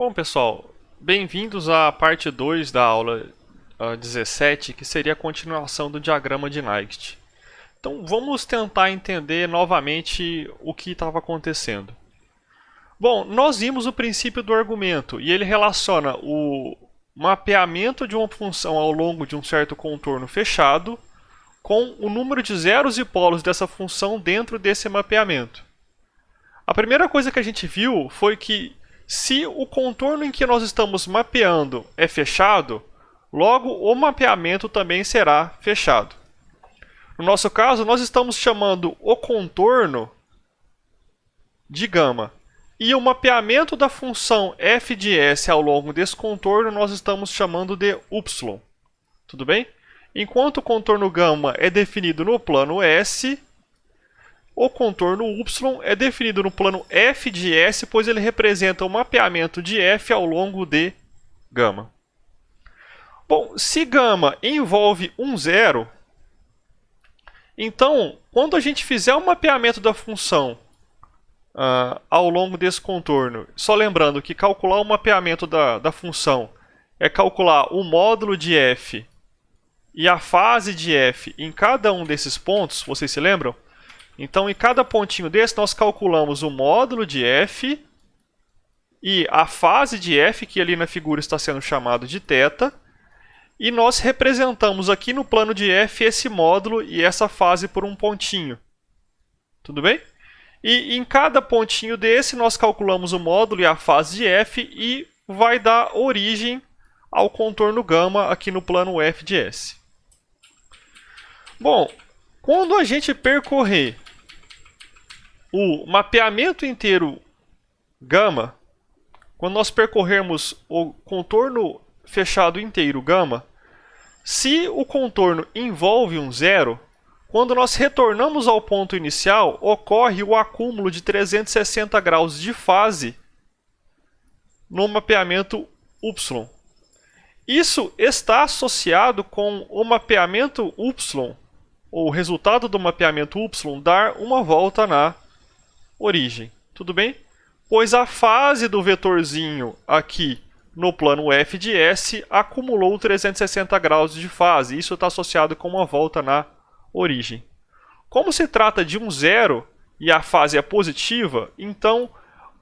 Bom, pessoal, bem-vindos à parte 2 da aula 17, que seria a continuação do diagrama de Nyquist. Então, vamos tentar entender novamente o que estava acontecendo. Bom, nós vimos o princípio do argumento, e ele relaciona o mapeamento de uma função ao longo de um certo contorno fechado com o número de zeros e polos dessa função dentro desse mapeamento. A primeira coisa que a gente viu foi que se o contorno em que nós estamos mapeando é fechado, logo o mapeamento também será fechado. No nosso caso, nós estamos chamando o contorno de gama. E o mapeamento da função f de s ao longo desse contorno nós estamos chamando de y. Tudo bem? Enquanto o contorno gama é definido no plano S, o contorno y é definido no plano f de s, pois ele representa o mapeamento de f ao longo de gama. Bom, se gama envolve um zero, então, quando a gente fizer o mapeamento da função ao longo desse contorno, só lembrando que calcular o mapeamento da função é calcular o módulo de f e a fase de f em cada um desses pontos, vocês se lembram? Então, em cada pontinho desse, nós calculamos o módulo de f e a fase de f, que ali na figura está sendo chamado de θ, e nós representamos aqui no plano de f esse módulo e essa fase por um pontinho. Tudo bem? E em cada pontinho desse, nós calculamos o módulo e a fase de f e vai dar origem ao contorno gama aqui no plano f de s. Bom, quando a gente percorrer o mapeamento inteiro gama, quando nós percorrermos o contorno fechado inteiro gama, se o contorno envolve um zero, quando nós retornamos ao ponto inicial, ocorre o acúmulo de 360 graus de fase no mapeamento y. Isso está associado com o mapeamento y, ou o resultado do mapeamento y, dar uma volta na origem. Tudo bem? Pois a fase do vetorzinho aqui no plano f de s acumulou 360 graus de fase. Isso está associado com uma volta na origem. Como se trata de um zero e a fase é positiva, então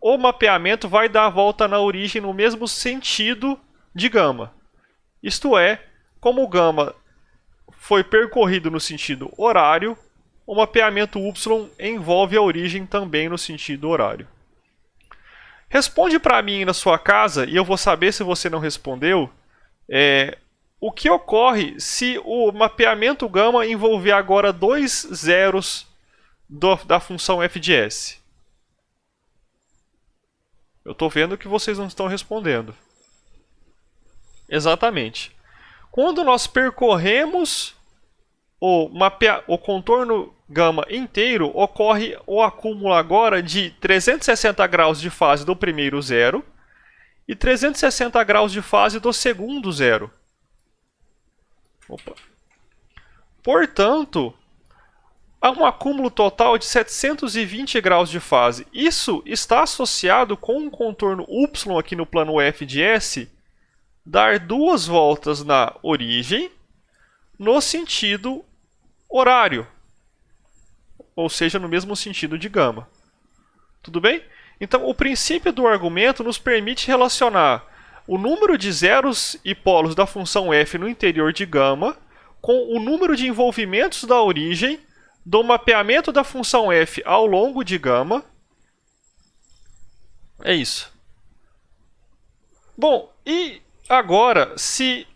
o mapeamento vai dar a volta na origem no mesmo sentido de gama. Isto é, como o gama foi percorrido no sentido horário, o mapeamento y envolve a origem também no sentido horário. Responde para mim na sua casa, e eu vou saber se você não respondeu, o que ocorre se o mapeamento gama envolver agora dois zeros da função f de s? Eu estou vendo que vocês não estão respondendo. Exatamente. Quando nós percorremos o contorno gama inteiro, ocorre o acúmulo agora de 360 graus de fase do primeiro zero e 360 graus de fase do segundo zero. Portanto, há um acúmulo total de 720 graus de fase. Isso está associado com um contorno y aqui no plano f de s dar duas voltas na origem no sentido horário, ou seja, no mesmo sentido de gama. Tudo bem? Então, o princípio do argumento nos permite relacionar o número de zeros e polos da função f no interior de gama com o número de envolvimentos da origem do mapeamento da função f ao longo de gama. É isso. Bom, e agora, se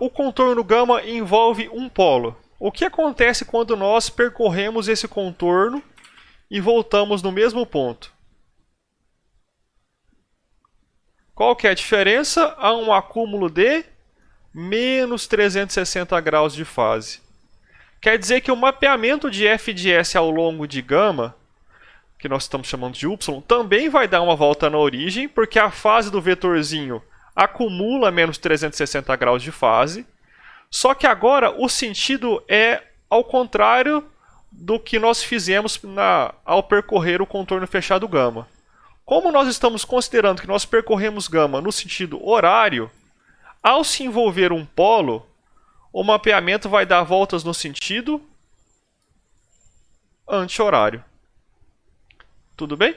o contorno gama envolve um polo, o que acontece quando nós percorremos esse contorno e voltamos no mesmo ponto? Qual que é a diferença? Há um acúmulo de menos 360 graus de fase. Quer dizer que o mapeamento de f de s ao longo de gama, que nós estamos chamando de y, também vai dar uma volta na origem, porque a fase do vetorzinho acumula menos 360 graus de fase. Só que agora o sentido é ao contrário do que nós fizemos ao percorrer o contorno fechado gama. Como nós estamos considerando que nós percorremos gama no sentido horário, ao se envolver um polo, o mapeamento vai dar voltas no sentido anti-horário. Tudo bem?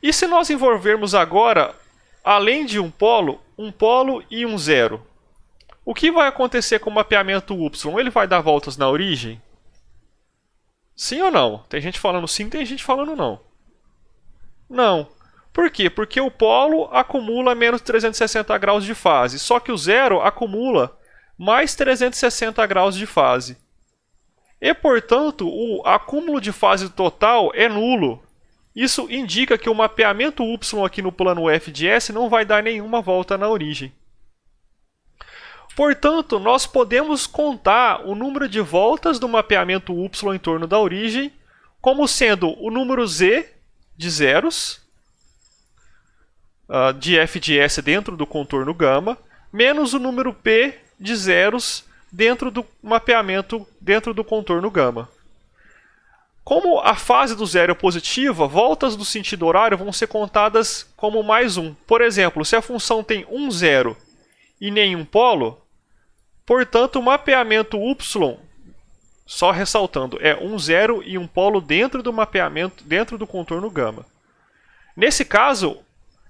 E se nós envolvermos agora, além de um polo e um zero, o que vai acontecer com o mapeamento Y? Ele vai dar voltas na origem? Sim ou não? Tem gente falando sim, tem gente falando não. Não. Por quê? Porque o polo acumula menos 360 graus de fase, só que o zero acumula mais 360 graus de fase. E, portanto, o acúmulo de fase total é nulo. Isso indica que o mapeamento Y aqui no plano f de S não vai dar nenhuma volta na origem. Portanto, nós podemos contar o número de voltas do mapeamento Y em torno da origem como sendo o número Z de zeros de f de S dentro do contorno gama, menos o número P de zeros dentro do mapeamento dentro do contorno gama. Como a fase do zero é positiva, voltas do sentido horário vão ser contadas como mais um. Por exemplo, se a função tem um zero e nenhum polo, portanto o mapeamento Y, só ressaltando, é um zero e um polo dentro do mapeamento, dentro do contorno gama. Nesse caso,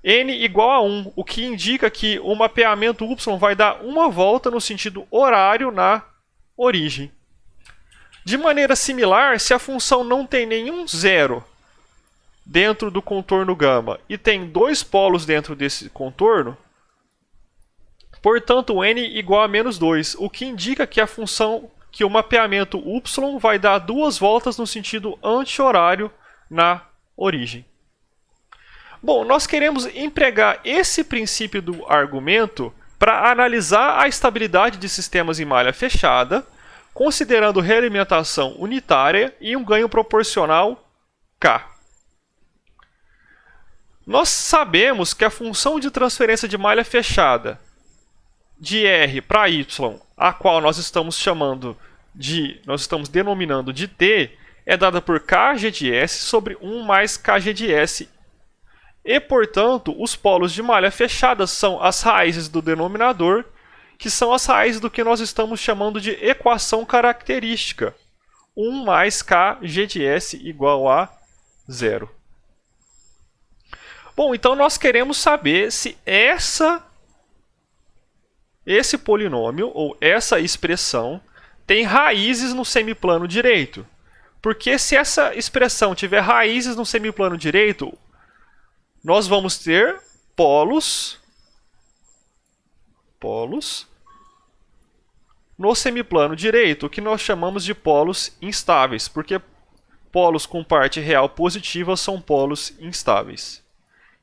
n igual a 1, o que indica que o mapeamento Y vai dar uma volta no sentido horário na origem. De maneira similar, se a função não tem nenhum zero dentro do contorno gama e tem dois polos dentro desse contorno, portanto n igual a menos 2, o que indica que a função, que o mapeamento Y vai dar duas voltas no sentido anti-horário na origem. Bom, nós queremos empregar esse princípio do argumento para analisar a estabilidade de sistemas em malha fechada, considerando realimentação unitária e um ganho proporcional K. Nós sabemos que a função de transferência de malha fechada de R para Y, a qual nós estamos denominando de T, é dada por Kg de S sobre 1 mais Kg de S. E, portanto, os polos de malha fechada são as raízes do denominador, que são as raízes do que nós estamos chamando de equação característica. 1 mais Kg de S igual a 0. Bom, então nós queremos saber se esse polinômio, ou essa expressão, tem raízes no semiplano direito. Porque se essa expressão tiver raízes no semiplano direito, nós vamos ter polos no semiplano direito, o que nós chamamos de polos instáveis, porque polos com parte real positiva são polos instáveis.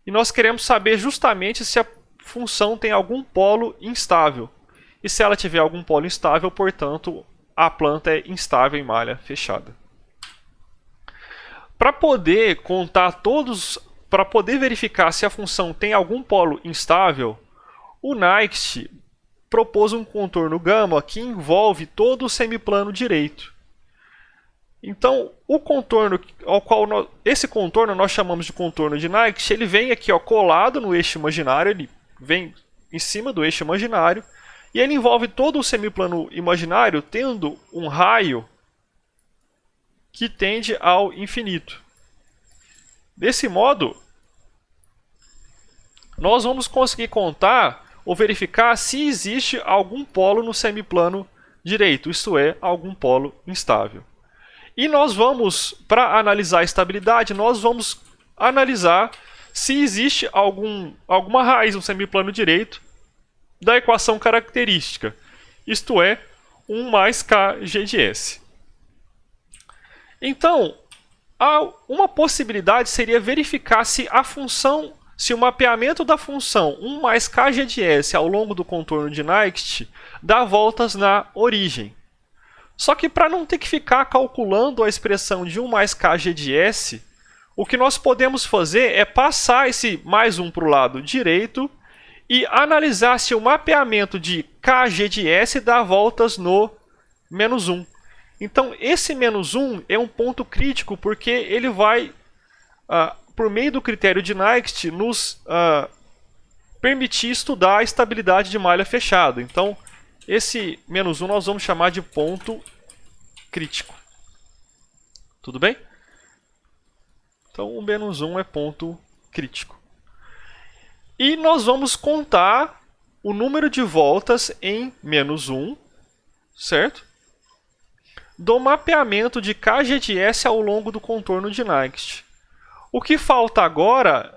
E nós queremos saber justamente se a função tem algum polo instável. E se ela tiver algum polo instável, portanto, a planta é instável em malha fechada. Para poder verificar se a função tem algum polo instável, o Next propôs um contorno gama que envolve todo o semiplano direito. Então, o contorno esse contorno nós chamamos de contorno de Next, ele vem aqui colado no eixo imaginário, ele vem em cima do eixo imaginário, e ele envolve todo o semiplano imaginário tendo um raio que tende ao infinito. Desse modo, nós vamos conseguir contar ou verificar se existe algum polo no semiplano direito, isto é, algum polo instável. E nós vamos, para analisar a estabilidade, nós vamos analisar se existe alguma raiz no semiplano direito da equação característica, isto é, 1 mais Kg de S. Então, uma possibilidade seria verificar se o mapeamento da função 1 mais Kg de S ao longo do contorno de Next dá voltas na origem. Só que para não ter que ficar calculando a expressão de 1 mais Kg de S, o que nós podemos fazer é passar esse mais 1 para o lado direito e analisar se o mapeamento de Kg de S dá voltas no menos 1. Então, esse menos 1 é um ponto crítico porque ele vai por meio do critério de Nyquist, nos permitir estudar a estabilidade de malha fechada. Então, esse menos 1 nós vamos chamar de ponto crítico. Tudo bem? Então, o menos 1 é ponto crítico. E nós vamos contar o número de voltas em menos 1, certo? Do mapeamento de kg de S ao longo do contorno de Nyquist. O que falta agora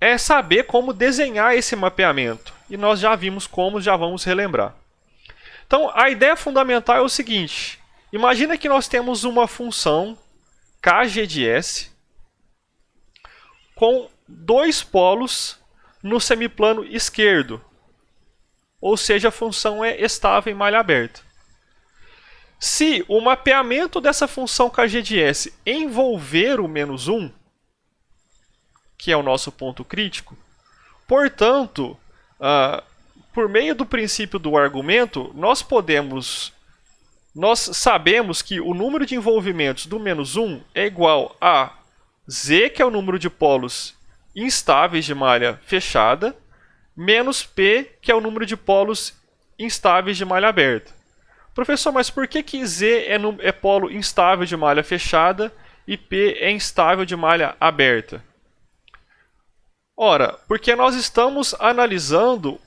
é saber como desenhar esse mapeamento. E nós já vimos como, já vamos relembrar. Então, a ideia fundamental é o seguinte. Imagina que nós temos uma função kg de S com dois polos no semiplano esquerdo. Ou seja, a função é estável em malha aberta. Se o mapeamento dessa função kg de S envolver o menos 1, que é o nosso ponto crítico, portanto, por meio do princípio do argumento, nós sabemos que o número de envolvimentos do menos 1 é igual a Z, que é o número de polos instáveis de malha fechada, menos P, que é o número de polos instáveis de malha aberta. Professor, mas por que Z é polo instável de malha fechada e P é instável de malha aberta? Ora, porque nós estamos analisando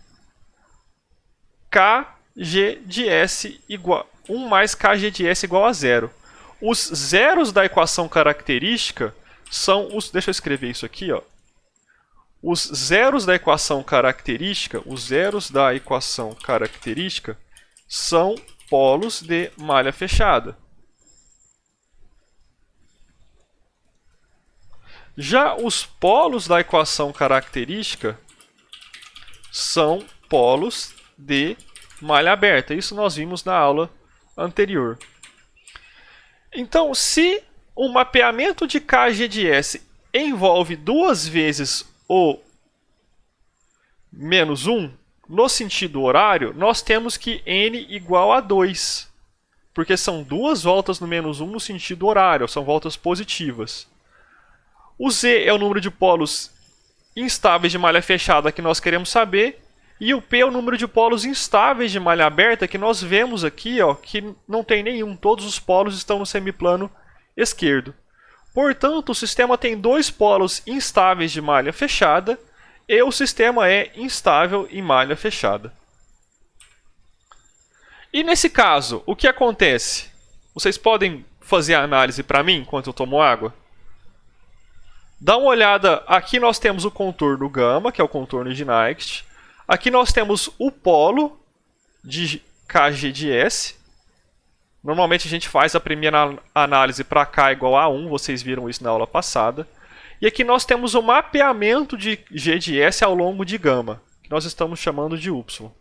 Kg de S igual 1 mais Kg de S igual a 0. Os zeros da equação característica são os... Deixa eu escrever isso aqui, ó. Os zeros da equação característica, são polos de malha fechada. Já os polos da equação característica são polos de malha aberta. Isso nós vimos na aula anterior. Então, se o mapeamento de Kg de S envolve duas vezes o menos 1, no sentido horário, nós temos que n igual a 2. Porque são duas voltas no menos 1 no sentido horário, são voltas positivas. O Z é o número de polos instáveis de malha fechada que nós queremos saber. E o P é o número de polos instáveis de malha aberta que nós vemos aqui, ó, que não tem nenhum. Todos os polos estão no semiplano esquerdo. Portanto, o sistema tem dois polos instáveis de malha fechada e o sistema é instável em malha fechada. E nesse caso, o que acontece? Vocês podem fazer a análise para mim enquanto eu tomo água? Dá uma olhada, aqui nós temos o contorno gama, que é o contorno de Nyquist. Aqui nós temos o polo de Kg de S. Normalmente a gente faz a primeira análise para K igual a 1, vocês viram isso na aula passada. E aqui nós temos o mapeamento de G de S ao longo de gama, que nós estamos chamando de Y.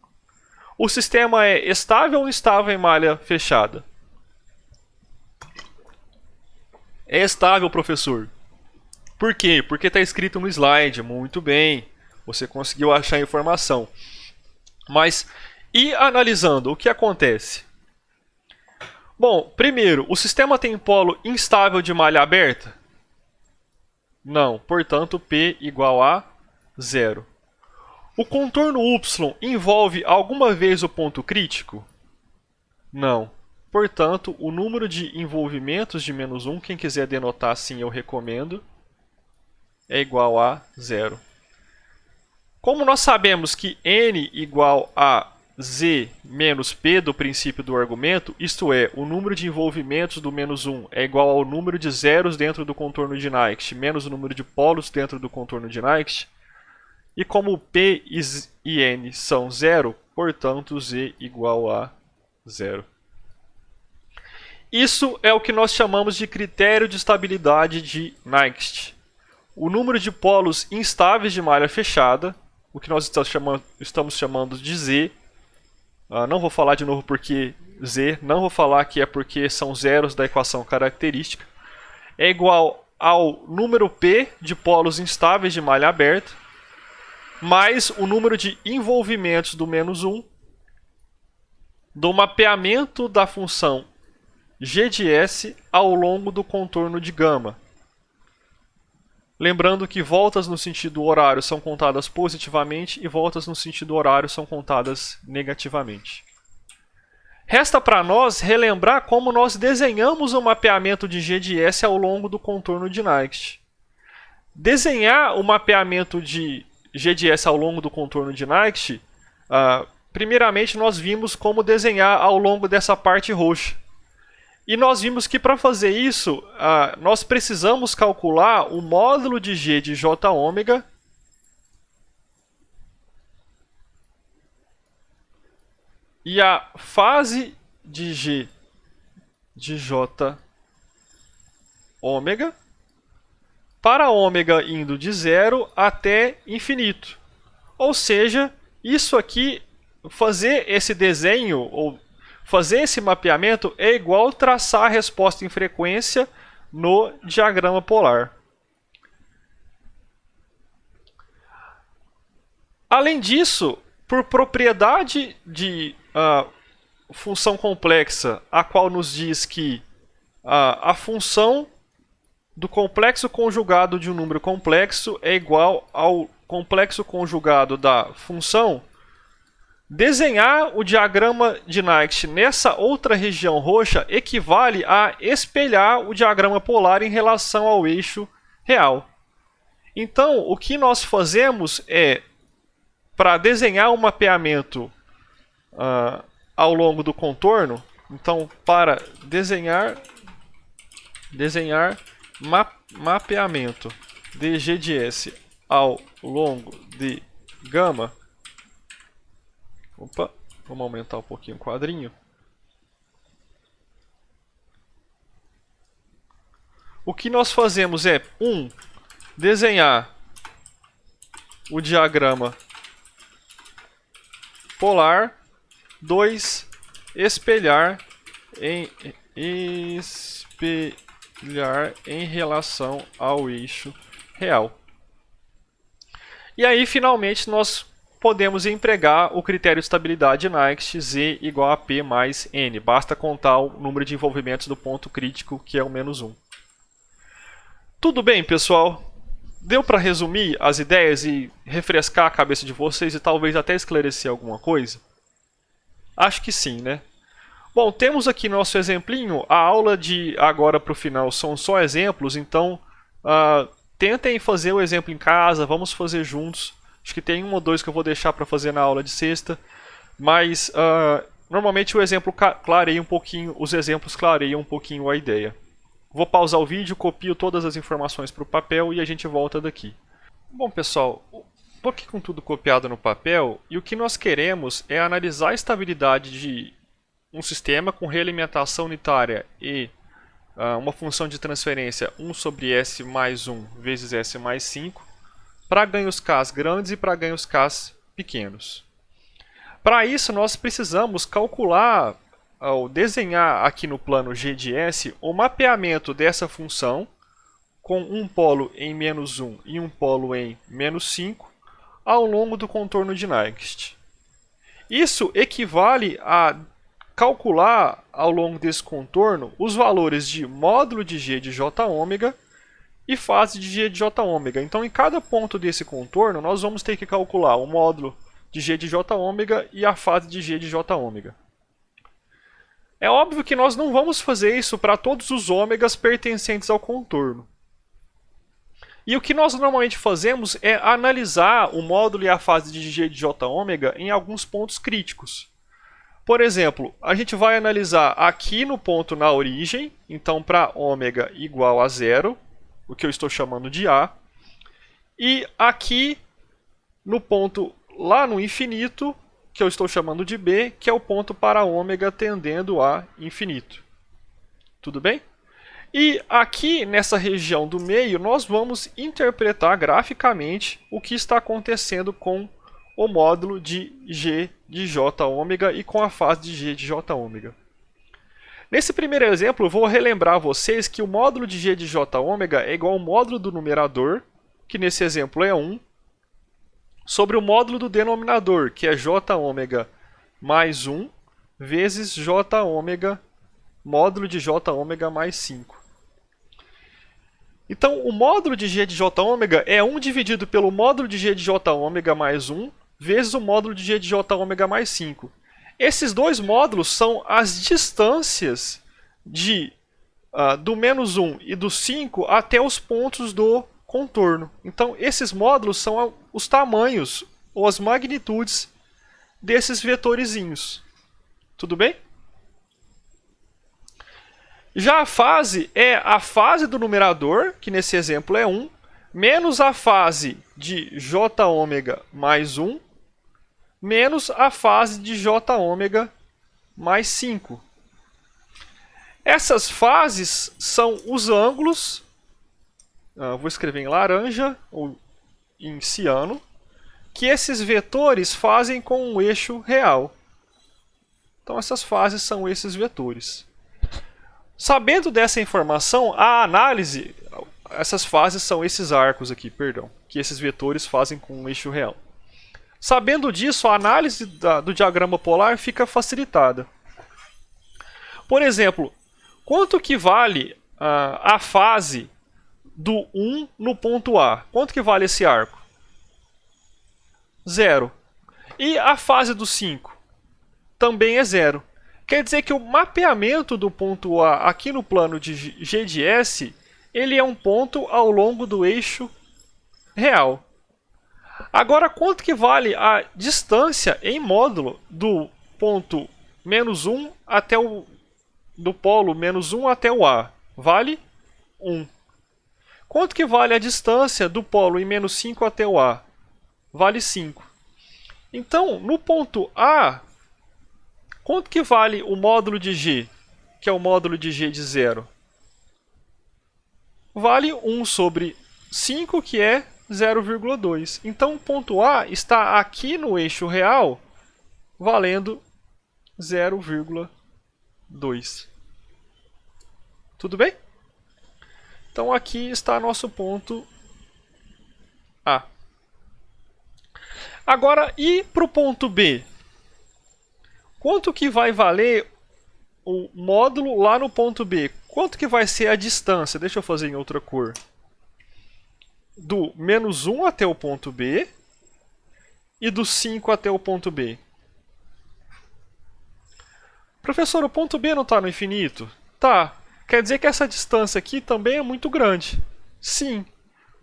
O sistema é estável ou instável em malha fechada? É estável, professor. Por quê? Porque está escrito no slide. Muito bem. Você conseguiu achar a informação. Mas, e analisando, o que acontece? Bom, primeiro, o sistema tem polo instável de malha aberta? Não. Portanto, P igual a 0. O contorno Y envolve alguma vez o ponto crítico? Não. Portanto, o número de envolvimentos de menos 1, quem quiser denotar assim eu recomendo, é igual a 0. Como nós sabemos que n igual a z menos p do princípio do argumento, isto é, o número de envolvimentos do menos 1 é igual ao número de zeros dentro do contorno de Nyquist menos o número de polos dentro do contorno de Nyquist, e como p e n são 0, portanto z igual a 0. Isso é o que nós chamamos de critério de estabilidade de Nyquist. O número de polos instáveis de malha fechada, o que nós estamos chamando de Z. Não vou falar de novo porque Z, não vou falar que é porque são zeros da equação característica. É igual ao número P de polos instáveis de malha aberta, mais o número de envolvimentos do menos 1, do mapeamento da função g de S ao longo do contorno de gama. Lembrando que voltas no sentido horário são contadas positivamente e voltas no sentido horário são contadas negativamente. Resta para nós relembrar como nós desenhamos o mapeamento de g de S ao longo do contorno de Nyquist. Desenhar o mapeamento de g de S ao longo do contorno de Nyquist, primeiramente nós vimos como desenhar ao longo dessa parte roxa. E nós vimos que para fazer isso, nós precisamos calcular o módulo de g de j ômega e a fase de g de j ômega para ômega indo de 0 até infinito. Ou seja, isso aqui, fazer esse desenho ou fazer esse mapeamento é igual traçar a resposta em frequência no diagrama polar. Além disso, por propriedade de função complexa, a qual nos diz que a função do complexo conjugado de um número complexo é igual ao complexo conjugado da função, desenhar o diagrama de Nyquist nessa outra região roxa equivale a espelhar o diagrama polar em relação ao eixo real. Então, o que nós fazemos é, para desenhar um mapeamento ao longo do contorno, então, para desenhar mapeamento de g de S ao longo de gama. Opa, vamos aumentar um pouquinho o quadrinho. O que nós fazemos é, desenhar o diagrama polar, 2, espelhar em relação ao eixo real. E aí, finalmente, nós podemos empregar o critério de estabilidade Nyquist Z igual a P mais N. Basta contar o número de envolvimentos do ponto crítico, que é o -1. Tudo bem, pessoal? Deu para resumir as ideias e refrescar a cabeça de vocês e talvez até esclarecer alguma coisa? Acho que sim, né? Bom, temos aqui nosso exemplinho. A aula de agora para o final são só exemplos, então tentem fazer o exemplo em casa, vamos fazer juntos. Acho que tem um ou dois que eu vou deixar para fazer na aula de sexta, mas normalmente o exemplo clareia um pouquinho, os exemplos clareiam um pouquinho a ideia. Vou pausar o vídeo, copio todas as informações para o papel e a gente volta daqui. Bom, pessoal, estou aqui com tudo copiado no papel e o que nós queremos é analisar a estabilidade de um sistema com realimentação unitária e uma função de transferência 1 sobre S mais 1 vezes S mais 5 para ganhos K grandes e para ganhos K pequenos. Para isso, nós precisamos calcular, ou desenhar aqui no plano G de S, o mapeamento dessa função com um polo em -1 e um polo em -5 ao longo do contorno de Nyquist. Isso equivale a calcular ao longo desse contorno os valores de módulo de G de J ômega e fase de G de J ômega. Então, em cada ponto desse contorno, nós vamos ter que calcular o módulo de G de J ômega e a fase de G de J ômega. É óbvio que nós não vamos fazer isso para todos os ômegas pertencentes ao contorno. E o que nós normalmente fazemos é analisar o módulo e a fase de G de J ômega em alguns pontos críticos. Por exemplo, a gente vai analisar aqui no ponto na origem, então para ômega igual a 0, o que eu estou chamando de A, e aqui no ponto lá no infinito, que eu estou chamando de B, que é o ponto para ômega tendendo a infinito. Tudo bem? E aqui nessa região do meio, nós vamos interpretar graficamente o que está acontecendo com o módulo de G de J ômega e com a fase de G de J ômega. Nesse primeiro exemplo, eu vou relembrar a vocês que o módulo de G de J ômega é igual ao módulo do numerador, que nesse exemplo é 1, sobre o módulo do denominador, que é J ômega mais 1, vezes J ômega módulo de J ômega mais 5. Então, o módulo de G de J ômega é 1 dividido pelo módulo de G de J ômega mais 1 vezes o módulo de G de J ômega mais 5. Esses dois módulos são as distâncias do menos 1 e do 5 até os pontos do contorno. Então, esses módulos são os tamanhos ou as magnitudes desses vetorizinhos. Tudo bem? Já a fase é a fase do numerador, que nesse exemplo é 1, menos a fase de J ômega mais 1, menos a fase de J ômega mais 5. Essas fases são os ângulos, vou escrever em laranja ou em ciano, que esses vetores fazem com um eixo real. Então essas fases são esses vetores. Sabendo dessa informação, a análise, essas fases são esses arcos aqui, perdão, que esses vetores fazem com um eixo real. Sabendo disso, a análise do diagrama polar fica facilitada. Por exemplo, quanto que vale a fase do 1 no ponto A? Quanto que vale esse arco? 0. E a fase do 5? Também é 0. Quer dizer que o mapeamento do ponto A aqui no plano de G de S, ele é um ponto ao longo do eixo real. Agora, quanto que vale a distância em módulo do ponto menos 1 até do polo menos 1 até o A? Vale 1. Quanto que vale a distância do polo em menos 5 até o A? Vale 5. Então, no ponto A, quanto que vale o módulo de G, que é o módulo de G de 0? Vale 1 sobre 5, que é 0,2. Então, o ponto A está aqui no eixo real, valendo 0,2. Tudo bem? Então, aqui está nosso ponto A. Agora, e para o ponto B? Quanto que vai valer o módulo lá no ponto B? Quanto que vai ser a distância? Deixa eu fazer em outra cor. Do menos 1 até o ponto B e do 5 até o ponto B. Professor, o ponto B não está no infinito? Tá. Quer dizer que essa distância aqui também é muito grande? Sim.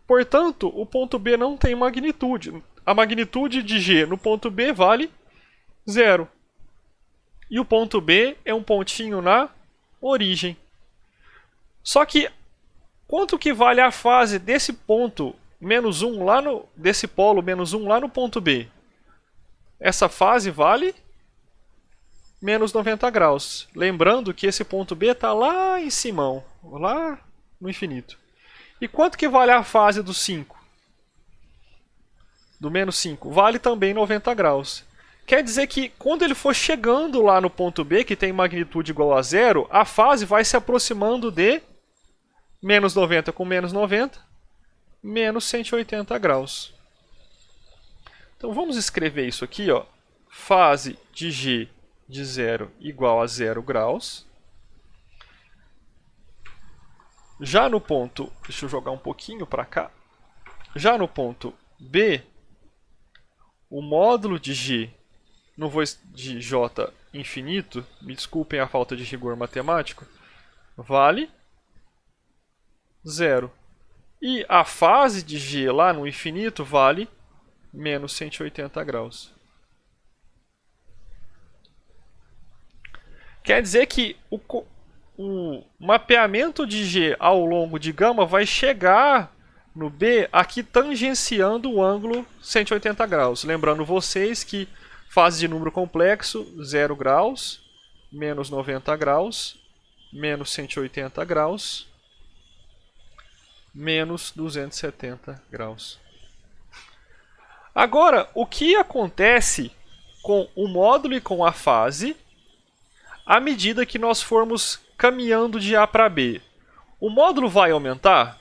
Portanto, o ponto B não tem magnitude. A magnitude de G no ponto B vale 0. E o ponto B é um pontinho na origem. Só que, quanto que vale a fase desse ponto menos 1 lá desse polo menos 1 lá no ponto B? Essa fase vale menos 90 graus. Lembrando que esse ponto B está lá em cima, lá no infinito. E quanto que vale a fase do 5? Do menos 5? Vale também 90 graus. Quer dizer que quando ele for chegando lá no ponto B, que tem magnitude igual a 0, a fase vai se aproximando de menos 90 com menos 90, menos 180 graus. Então vamos escrever isso aqui, ó. Fase de G de 0 igual a 0 graus. Já no ponto, deixa eu jogar um pouquinho para cá. Já no ponto B, o módulo de G, não vou de J infinito, me desculpem a falta de rigor matemático, vale 0. E a fase de G lá no infinito vale menos 180 graus. Quer dizer que o mapeamento de G ao longo de gama vai chegar no B aqui tangenciando o ângulo 180 graus. Lembrando vocês que fase de número complexo, 0 graus, menos 90 graus, menos 180 graus, menos 270 graus. Agora, o que acontece com o módulo e com a fase à medida que nós formos caminhando de A para B? O módulo vai aumentar?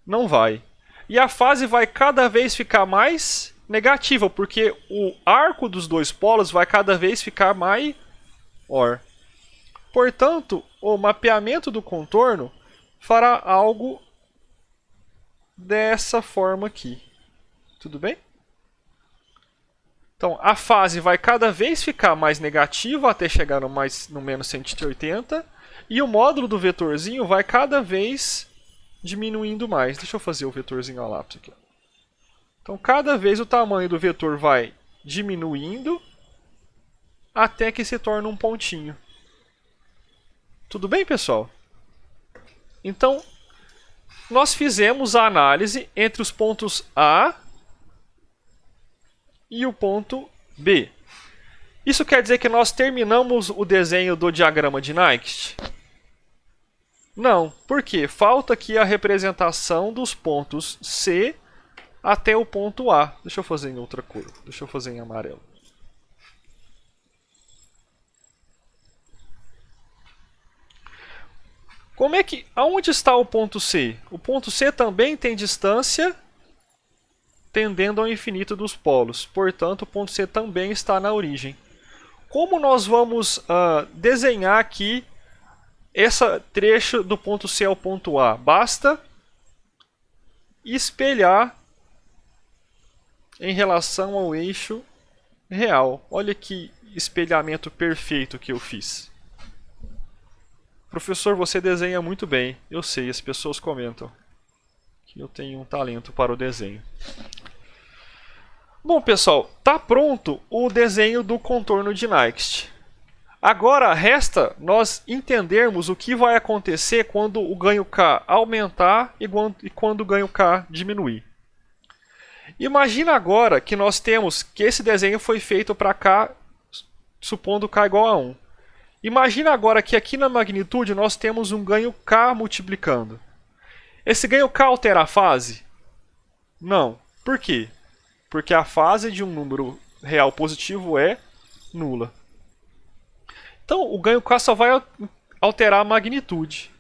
Não vai. E a fase vai cada vez ficar mais negativa, porque o arco dos dois polos vai cada vez ficar maior. Portanto, o mapeamento do contorno fará algo dessa forma aqui. Tudo bem? Então, a fase vai cada vez ficar mais negativa até chegar no menos 180. E o módulo do vetorzinho vai cada vez diminuindo mais. Deixa eu fazer o vetorzinho a lápis aqui. Então, cada vez o tamanho do vetor vai diminuindo até que se torne um pontinho. Tudo bem, pessoal? Então, nós fizemos a análise entre os pontos A e o ponto B. Isso quer dizer que nós terminamos o desenho do diagrama de Nyquist? Não. Por quê? Falta aqui a representação dos pontos C até o ponto A. Deixa eu fazer em outra cor. Deixa eu fazer em amarelo. Como é que... Aonde está o ponto C? O ponto C também tem distância tendendo ao infinito dos polos. Portanto, o ponto C também está na origem. Como nós vamos desenhar aqui esse trecho do ponto C ao ponto A? Basta espelhar em relação ao eixo real. Olha que espelhamento perfeito que eu fiz. Professor, você desenha muito bem. Eu sei, as pessoas comentam que eu tenho um talento para o desenho. Bom, pessoal, está pronto o desenho do contorno de Nyquist. Agora resta nós entendermos o que vai acontecer quando o ganho K aumentar e quando o ganho K diminuir. Imagina agora que nós temos que esse desenho foi feito para K, supondo K igual a 1. Imagina agora que aqui na magnitude nós temos um ganho K multiplicando. Esse ganho K altera a fase? Não. Por quê? Porque a fase de um número real positivo é nula. Então, o ganho K só vai alterar a magnitude.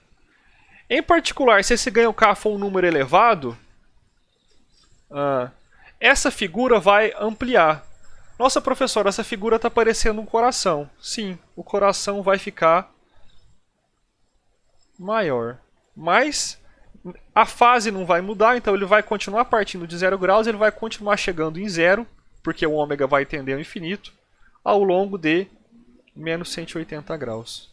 Em particular, se esse ganho K for um número elevado, essa figura vai ampliar. Nossa, professora, essa figura está parecendo um coração. Sim, o coração vai ficar maior. Mas a fase não vai mudar, então ele vai continuar partindo de 0 graus, ele vai continuar chegando em zero, porque o ômega vai tender ao infinito, ao longo de menos 180 graus.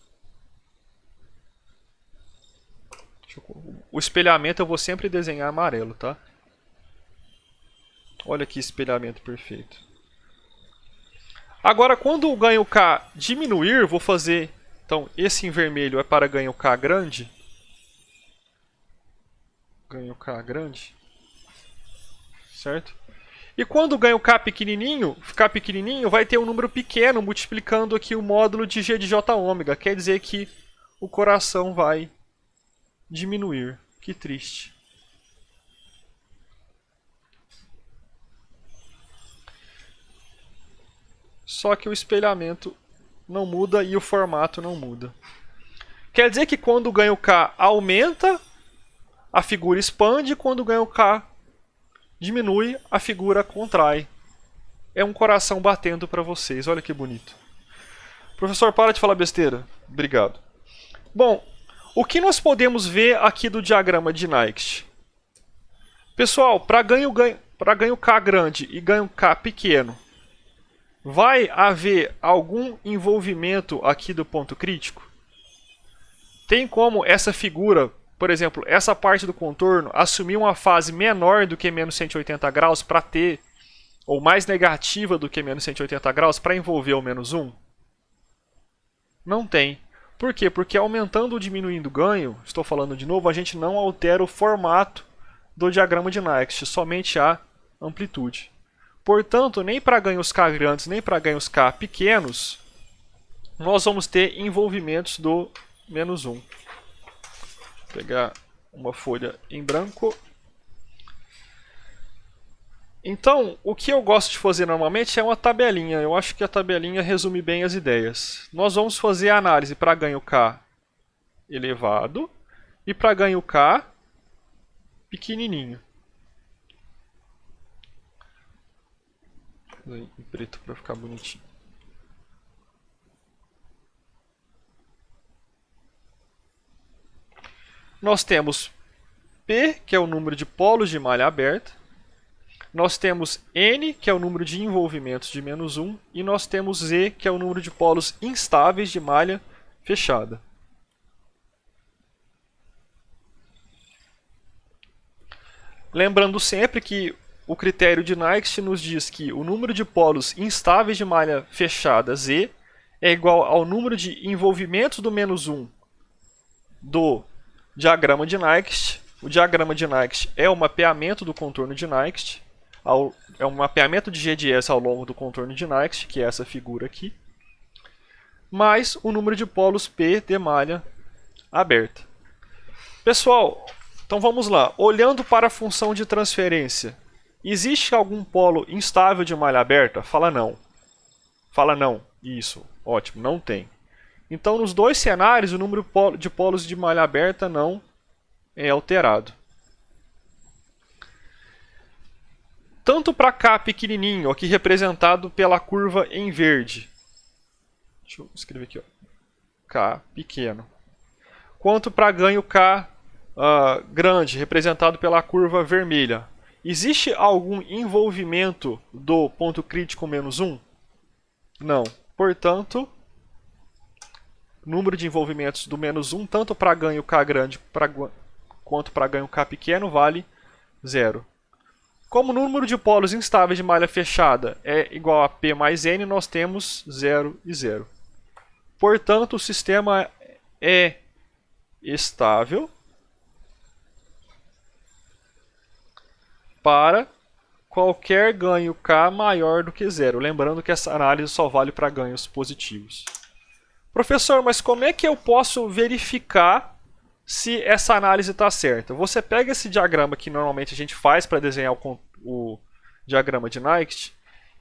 O espelhamento eu vou sempre desenhar amarelo, tá? Olha que espelhamento perfeito. Agora, quando o ganho K diminuir, vou fazer... Então, esse em vermelho é para ganho K grande. Ganho K grande. Certo? E quando o ganho K pequenininho, ficar pequenininho, vai ter um número pequeno multiplicando aqui o módulo de G de J ômega. Quer dizer que o coração vai diminuir. Que triste. Só que o espelhamento não muda e o formato não muda. Quer dizer que quando o ganho K aumenta, a figura expande, e quando o ganho K diminui, a figura contrai. É um coração batendo para vocês, olha que bonito. Professor, para de falar besteira. Obrigado. Bom, o que nós podemos ver aqui do diagrama de Nyquist? Pessoal, para ganho K grande e ganho K pequeno, vai haver algum envolvimento aqui do ponto crítico? Tem como essa figura, por exemplo, essa parte do contorno, assumir uma fase menor do que menos 180 graus para ter, ou mais negativa do que menos 180 graus para envolver o menos 1? Não tem. Por quê? Porque aumentando ou diminuindo o ganho, estou falando de novo, a gente não altera o formato do diagrama de Nyquist, somente a amplitude. Portanto, nem para ganhos K grandes, nem para ganhos K pequenos, nós vamos ter envolvimentos do menos 1. Vou pegar uma folha em branco. Então, o que eu gosto de fazer normalmente é uma tabelinha. Eu acho que a tabelinha resume bem as ideias. Nós vamos fazer a análise para ganho K elevado e para ganho K pequenininho. Em preto para ficar bonitinho. Nós temos P, que é o número de polos de malha aberta. Nós temos N, que é o número de envolvimentos de menos 1. E nós temos Z, que é o número de polos instáveis de malha fechada. Lembrando sempre que o critério de Nyquist nos diz que o número de polos instáveis de malha fechada, Z, é igual ao número de envolvimentos do menos 1 do diagrama de Nyquist. O diagrama de Nyquist é o mapeamento do contorno de Nyquist. É um mapeamento de G de S ao longo do contorno de Nyquist, que é essa figura aqui, mais o número de polos P de malha aberta. Pessoal, então vamos lá. Olhando para a função de transferência, existe algum polo instável de malha aberta? Fala não. Fala não. Isso, ótimo, não tem. Então, nos dois cenários, o número de polos de malha aberta não é alterado. Tanto para K pequenininho, aqui representado pela curva em verde. Deixa eu escrever aqui, ó. K pequeno. Quanto para ganho K grande, representado pela curva vermelha. Existe algum envolvimento do ponto crítico menos 1? Não. Portanto, número de envolvimentos do menos 1, tanto para ganho K grande quanto para ganho K pequeno, vale 0. Como o número de polos instáveis de malha fechada é igual a P mais N, nós temos 0 e 0. Portanto, o sistema é estável para qualquer ganho K maior do que 0. Lembrando que essa análise só vale para ganhos positivos. Professor, mas como é que eu posso verificar se essa análise está certa? Você pega esse diagrama que normalmente a gente faz para desenhar o diagrama de Nyquist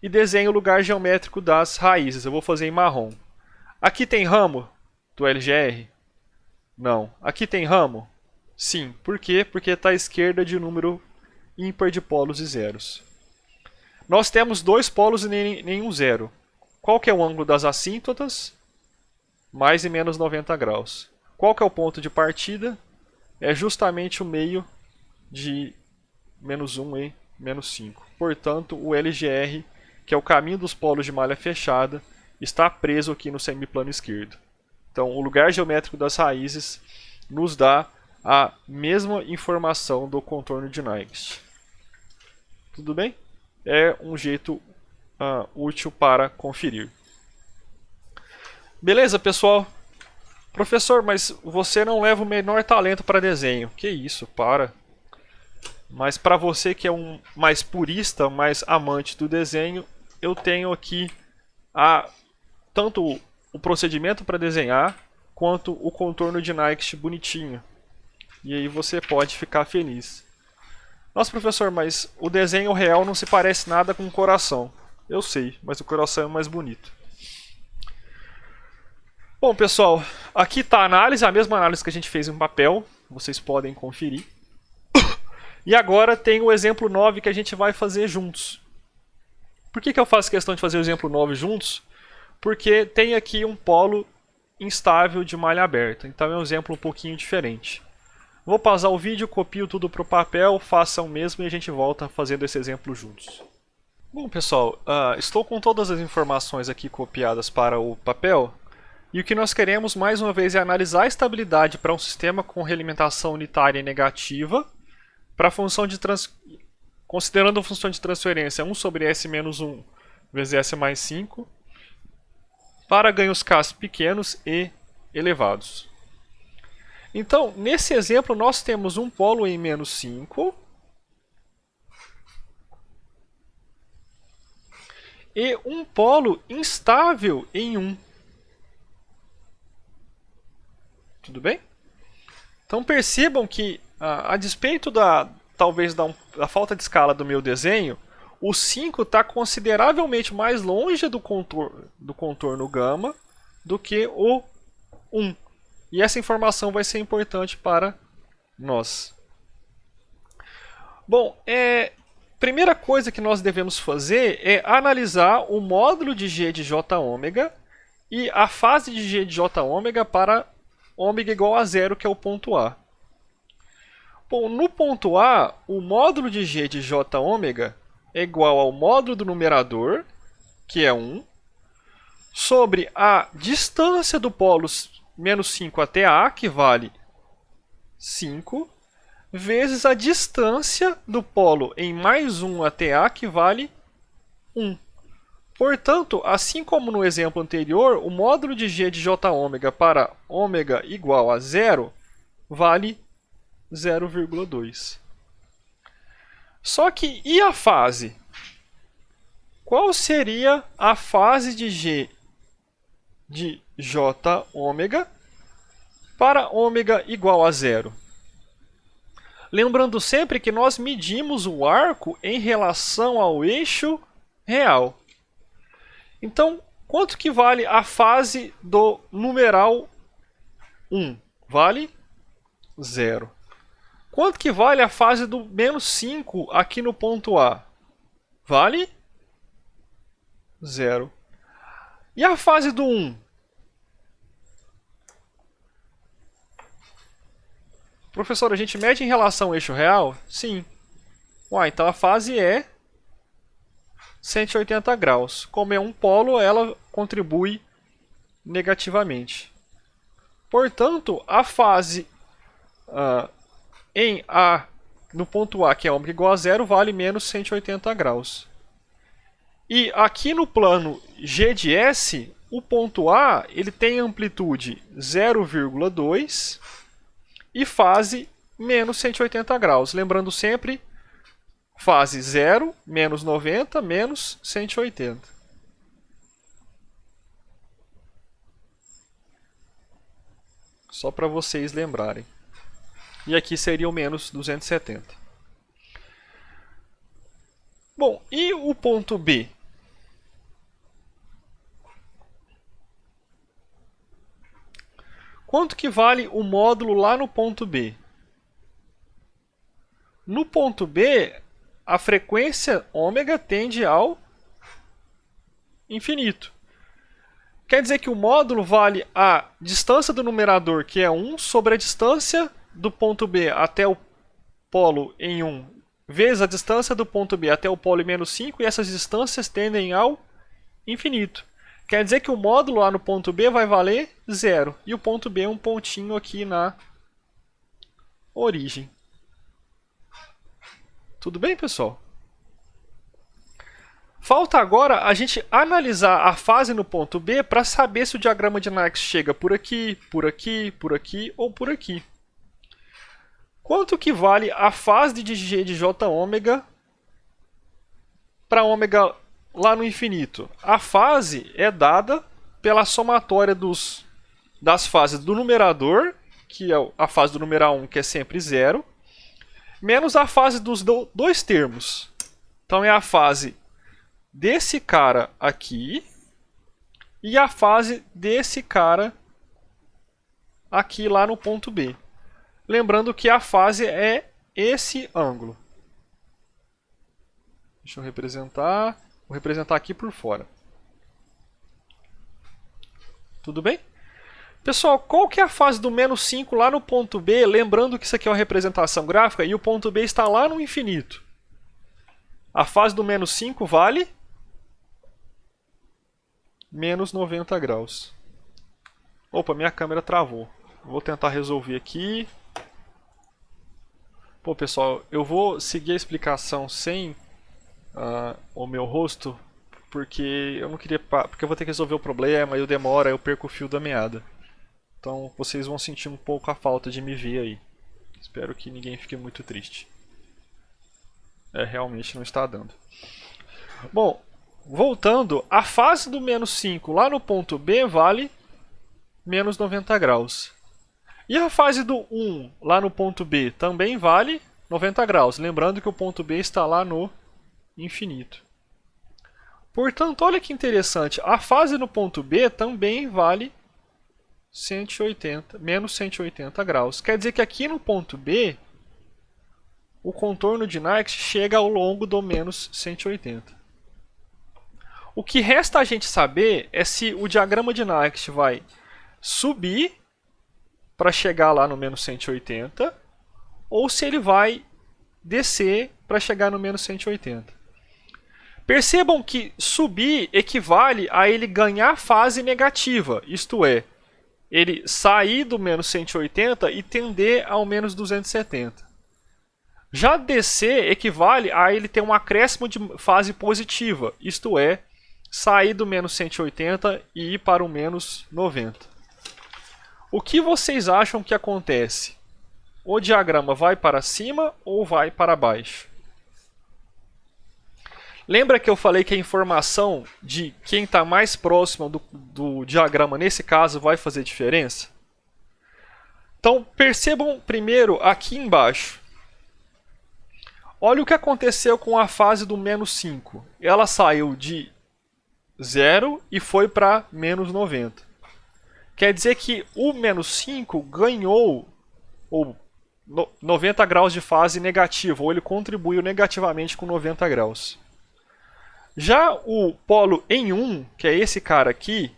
e desenha o lugar geométrico das raízes. Eu vou fazer em marrom. Aqui tem ramo do LGR? Não. Aqui tem ramo? Sim. Por quê? Porque está à esquerda de número ímpar de polos e zeros. Nós temos dois polos e nenhum zero. Qual que é o ângulo das assíntotas? Mais e menos 90 graus. Qual que é o ponto de partida? É justamente o meio de menos 1 e menos 5. Portanto, o LGR, que é o caminho dos polos de malha fechada, está preso aqui no semiplano esquerdo. Então, o lugar geométrico das raízes nos dá a mesma informação do contorno de Nyquist. Tudo bem? É um jeito útil para conferir. Beleza, pessoal? Professor, mas você não leva o menor talento para desenho. Que isso, para. Mas para você que é um mais purista, mais amante do desenho, eu tenho aqui tanto o procedimento para desenhar, quanto o contorno de Nyquist bonitinho. E aí você pode ficar feliz. Nossa, professor, mas o desenho real não se parece nada com o coração. Eu sei, mas o coração é mais bonito. Bom, pessoal, aqui está a análise, a mesma análise que a gente fez em papel. Vocês podem conferir. E agora tem o exemplo 9 que a gente vai fazer juntos. Por que eu faço questão de fazer o exemplo 9 juntos? Porque tem aqui um polo instável de malha aberta. Então é um exemplo um pouquinho diferente. Vou pausar o vídeo, copio tudo para o papel, façam o mesmo e a gente volta fazendo esse exemplo juntos. Bom, pessoal, estou com todas as informações aqui copiadas para o papel. E o que nós queremos, mais uma vez, é analisar a estabilidade para um sistema com realimentação unitária negativa, para a função de considerando a função de transferência 1 sobre S menos 1 vezes S mais 5, para ganhos K pequenos e elevados. Então, nesse exemplo, nós temos um polo em menos 5 e um polo instável em 1. Tudo bem? Então percebam que, a despeito talvez da falta de escala do meu desenho, o 5 está consideravelmente mais longe do contorno gama do que o 1. E essa informação vai ser importante para nós. Bom, primeira coisa que nós devemos fazer é analisar o módulo de G de J ômega e a fase de G de J ômega para ômega igual a 0, que é o ponto A. Bom, no ponto A, o módulo de g de j ômega é igual ao módulo do numerador, que é 1, sobre a distância do polo menos 5 até A, que vale 5, vezes a distância do polo em mais 1 até A, que vale 1. Portanto, assim como no exemplo anterior, o módulo de g de j ômega para ômega igual a 0 vale 0,2. Só que, e a fase? Qual seria a fase de g de j ômega para ômega igual a 0? Lembrando sempre que nós medimos o arco em relação ao eixo real. Então, quanto que vale a fase do numeral 1? Vale 0. Quanto que vale a fase do menos 5 aqui no ponto A? Vale 0. E a fase do 1? Professor, a gente mede em relação ao eixo real? Sim. Então a fase é 180 graus. Como é um polo, ela contribui negativamente. Portanto, a fase em A, no ponto A, que é ômega igual a 0, vale menos 180 graus. E aqui no plano G de S, o ponto A ele tem amplitude 0,2 e fase menos 180 graus. Lembrando sempre, fase 0, menos 90, menos 180. Só para vocês lembrarem. E aqui seria o menos 270. Bom, e o ponto B? Quanto que vale o módulo lá no ponto B? No ponto B, a frequência ômega tende ao infinito. Quer dizer que o módulo vale a distância do numerador, que é 1, sobre a distância do ponto B até o polo em 1, vezes a distância do ponto B até o polo em menos 5, e essas distâncias tendem ao infinito. Quer dizer que o módulo lá no ponto B vai valer 0, e o ponto B é um pontinho aqui na origem. Tudo bem, pessoal? Falta agora a gente analisar a fase no ponto B para saber se o diagrama de Marx chega por aqui, por aqui, por aqui ou por aqui. Quanto que vale a fase de g de j ômega para ômega lá no infinito? A fase é dada pela somatória das fases do numerador, que é a fase do numeral 1, que é sempre 0, menos a fase dos dois termos. Então é a fase desse cara aqui e a fase desse cara aqui lá no ponto B. Lembrando que a fase é esse ângulo. Deixa eu representar. Vou representar aqui por fora. Tudo bem? Pessoal, qual que é a fase do menos 5 lá no ponto B? Lembrando que isso aqui é uma representação gráfica e o ponto B está lá no infinito. A fase do menos 5 vale menos 90 graus. Opa, minha câmera travou. Vou tentar resolver aqui. Pô, pessoal, eu vou seguir a explicação sem o meu rosto, porque eu não queria, porque eu vou ter que resolver o problema, eu demoro, eu perco o fio da meada. Então vocês vão sentir um pouco a falta de me ver aí. Espero que ninguém fique muito triste. Realmente não está dando. Bom, voltando, a fase do menos 5 lá no ponto B vale menos 90 graus. E a fase do 1 lá no ponto B também vale 90 graus. Lembrando que o ponto B está lá no infinito. Portanto, olha que interessante. A fase no ponto B também vale 180, menos 180 graus. Quer dizer que aqui no ponto B, o contorno de Marx chega ao longo do menos 180. O que resta a gente saber é se o diagrama de Marx vai subir para chegar lá no menos 180, ou se ele vai descer para chegar no menos 180. Percebam que subir equivale a ele ganhar fase negativa, isto é, ele sair do menos 180 e tender ao menos 270. Já descer equivale a ele ter um acréscimo de fase positiva, isto é, sair do menos 180 e ir para o menos 90. O que vocês acham que acontece? O diagrama vai para cima ou vai para baixo? Lembra que eu falei que a informação de quem está mais próximo do diagrama, nesse caso, vai fazer diferença? Então, percebam primeiro aqui embaixo. Olha o que aconteceu com a fase do menos 5. Ela saiu de 0 e foi para menos 90. Quer dizer que o menos 5 ganhou 90 graus de fase negativa, ou ele contribuiu negativamente com 90 graus. Já o polo em 1, que é esse cara aqui,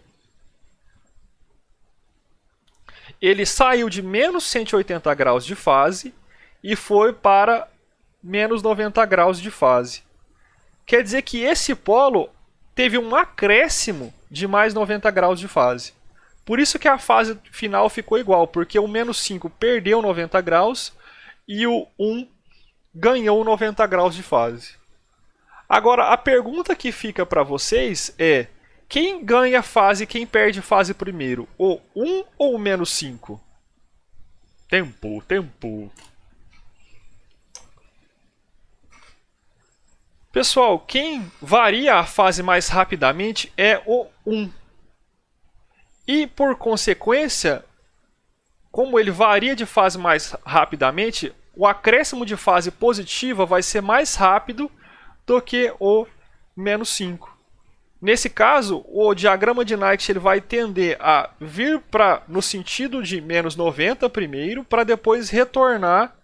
ele saiu de menos 180 graus de fase e foi para menos 90 graus de fase. Quer dizer que esse polo teve um acréscimo de mais 90 graus de fase. Por isso que a fase final ficou igual, porque o menos 5 perdeu 90 graus e o 1 ganhou 90 graus de fase. Agora, a pergunta que fica para vocês é: quem ganha fase e quem perde fase primeiro? O 1 ou o menos 5? Tempo. Pessoal, quem varia a fase mais rapidamente é o 1. E, por consequência, como ele varia de fase mais rapidamente, o acréscimo de fase positiva vai ser mais rápido do que o menos 5. Nesse caso, o diagrama de Nyquist ele vai tender a vir no sentido de menos 90 primeiro, para depois retornar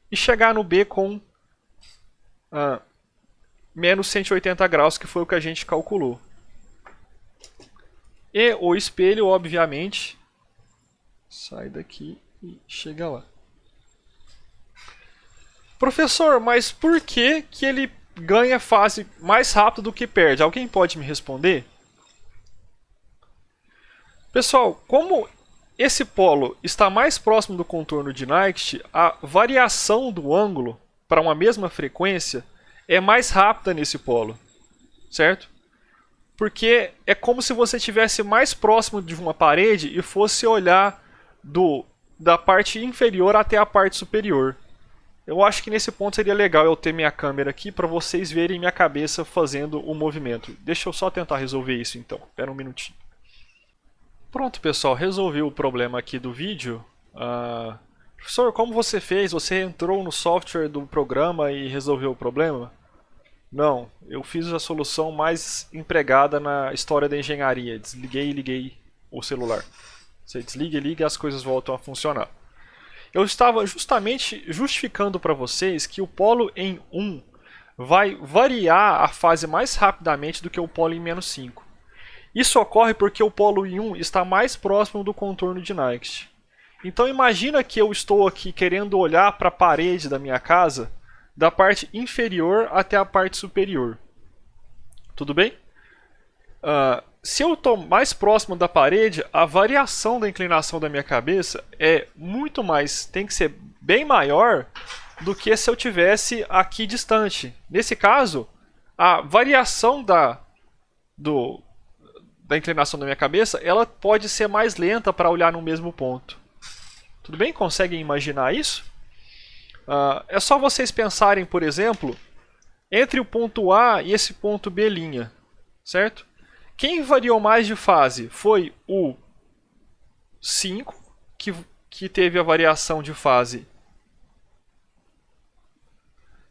e chegar no B com menos 180 graus, que foi o que a gente calculou. E o espelho, obviamente, sai daqui e chega lá. Professor, mas por que ele ganha fase mais rápido do que perde? Alguém pode me responder? Pessoal, como esse polo está mais próximo do contorno de Nyquist, a variação do ângulo para uma mesma frequência é mais rápida nesse polo, certo? Porque é como se você estivesse mais próximo de uma parede e fosse olhar da parte inferior até a parte superior. Eu acho que nesse ponto seria legal eu ter minha câmera aqui para vocês verem minha cabeça fazendo o movimento. Deixa eu só tentar resolver isso então. Espera um minutinho. Pronto, pessoal. Resolvi o problema aqui do vídeo. Professor, como você fez? Você entrou no software do programa e resolveu o problema? Não, eu fiz a solução mais empregada na história da engenharia. Desliguei e liguei o celular. Você desliga e liga e as coisas voltam a funcionar. Eu estava justamente justificando para vocês que o polo em 1 vai variar a fase mais rapidamente do que o polo em menos 5. Isso ocorre porque o polo em 1 está mais próximo do contorno de Nyquist. Então imagina que eu estou aqui querendo olhar para a parede da minha casa da parte inferior até a parte superior. Tudo bem? Se eu estou mais próximo da parede, a variação da inclinação da minha cabeça é muito mais, tem que ser bem maior do que se eu tivesse aqui distante. Nesse caso, a variação da inclinação da minha cabeça, ela pode ser mais lenta para olhar no mesmo ponto. Tudo bem? Conseguem imaginar isso? É só vocês pensarem, por exemplo, entre o ponto A e esse ponto B', certo? Quem variou mais de fase foi o 5, que teve a variação de fase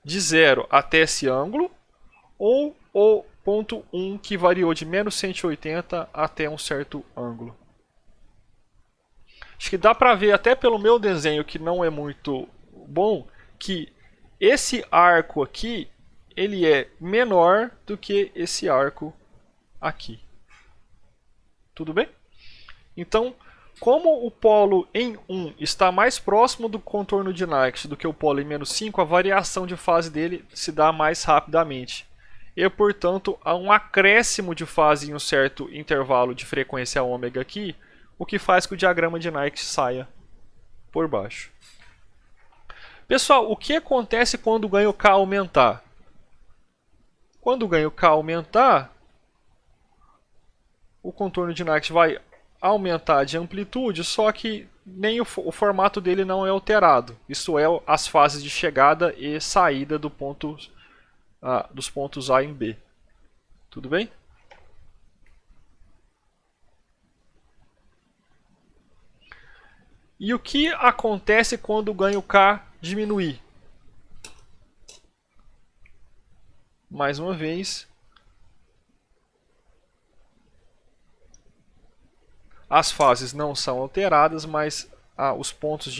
de 0 até esse ângulo, ou o ponto 1, que variou de menos 180 até um certo ângulo. Acho que dá para ver até pelo meu desenho, que não é muito bom, que esse arco aqui ele é menor do que esse arco aqui. Tudo bem? Então, como o polo em 1 está mais próximo do contorno de Nyquist do que o polo em -5, a variação de fase dele se dá mais rapidamente. E, portanto, há um acréscimo de fase em um certo intervalo de frequência ômega aqui, o que faz que o diagrama de Nyquist saia por baixo. Pessoal, o que acontece quando o ganho K aumentar? Quando o ganho K aumentar, o contorno de Nyquist vai aumentar de amplitude, só que nem o formato dele não é alterado. Isso é, as fases de chegada e saída dos pontos A e B. Tudo bem? E o que acontece quando o ganho K diminuir? Mais uma vez, as fases não são alteradas, mas os pontos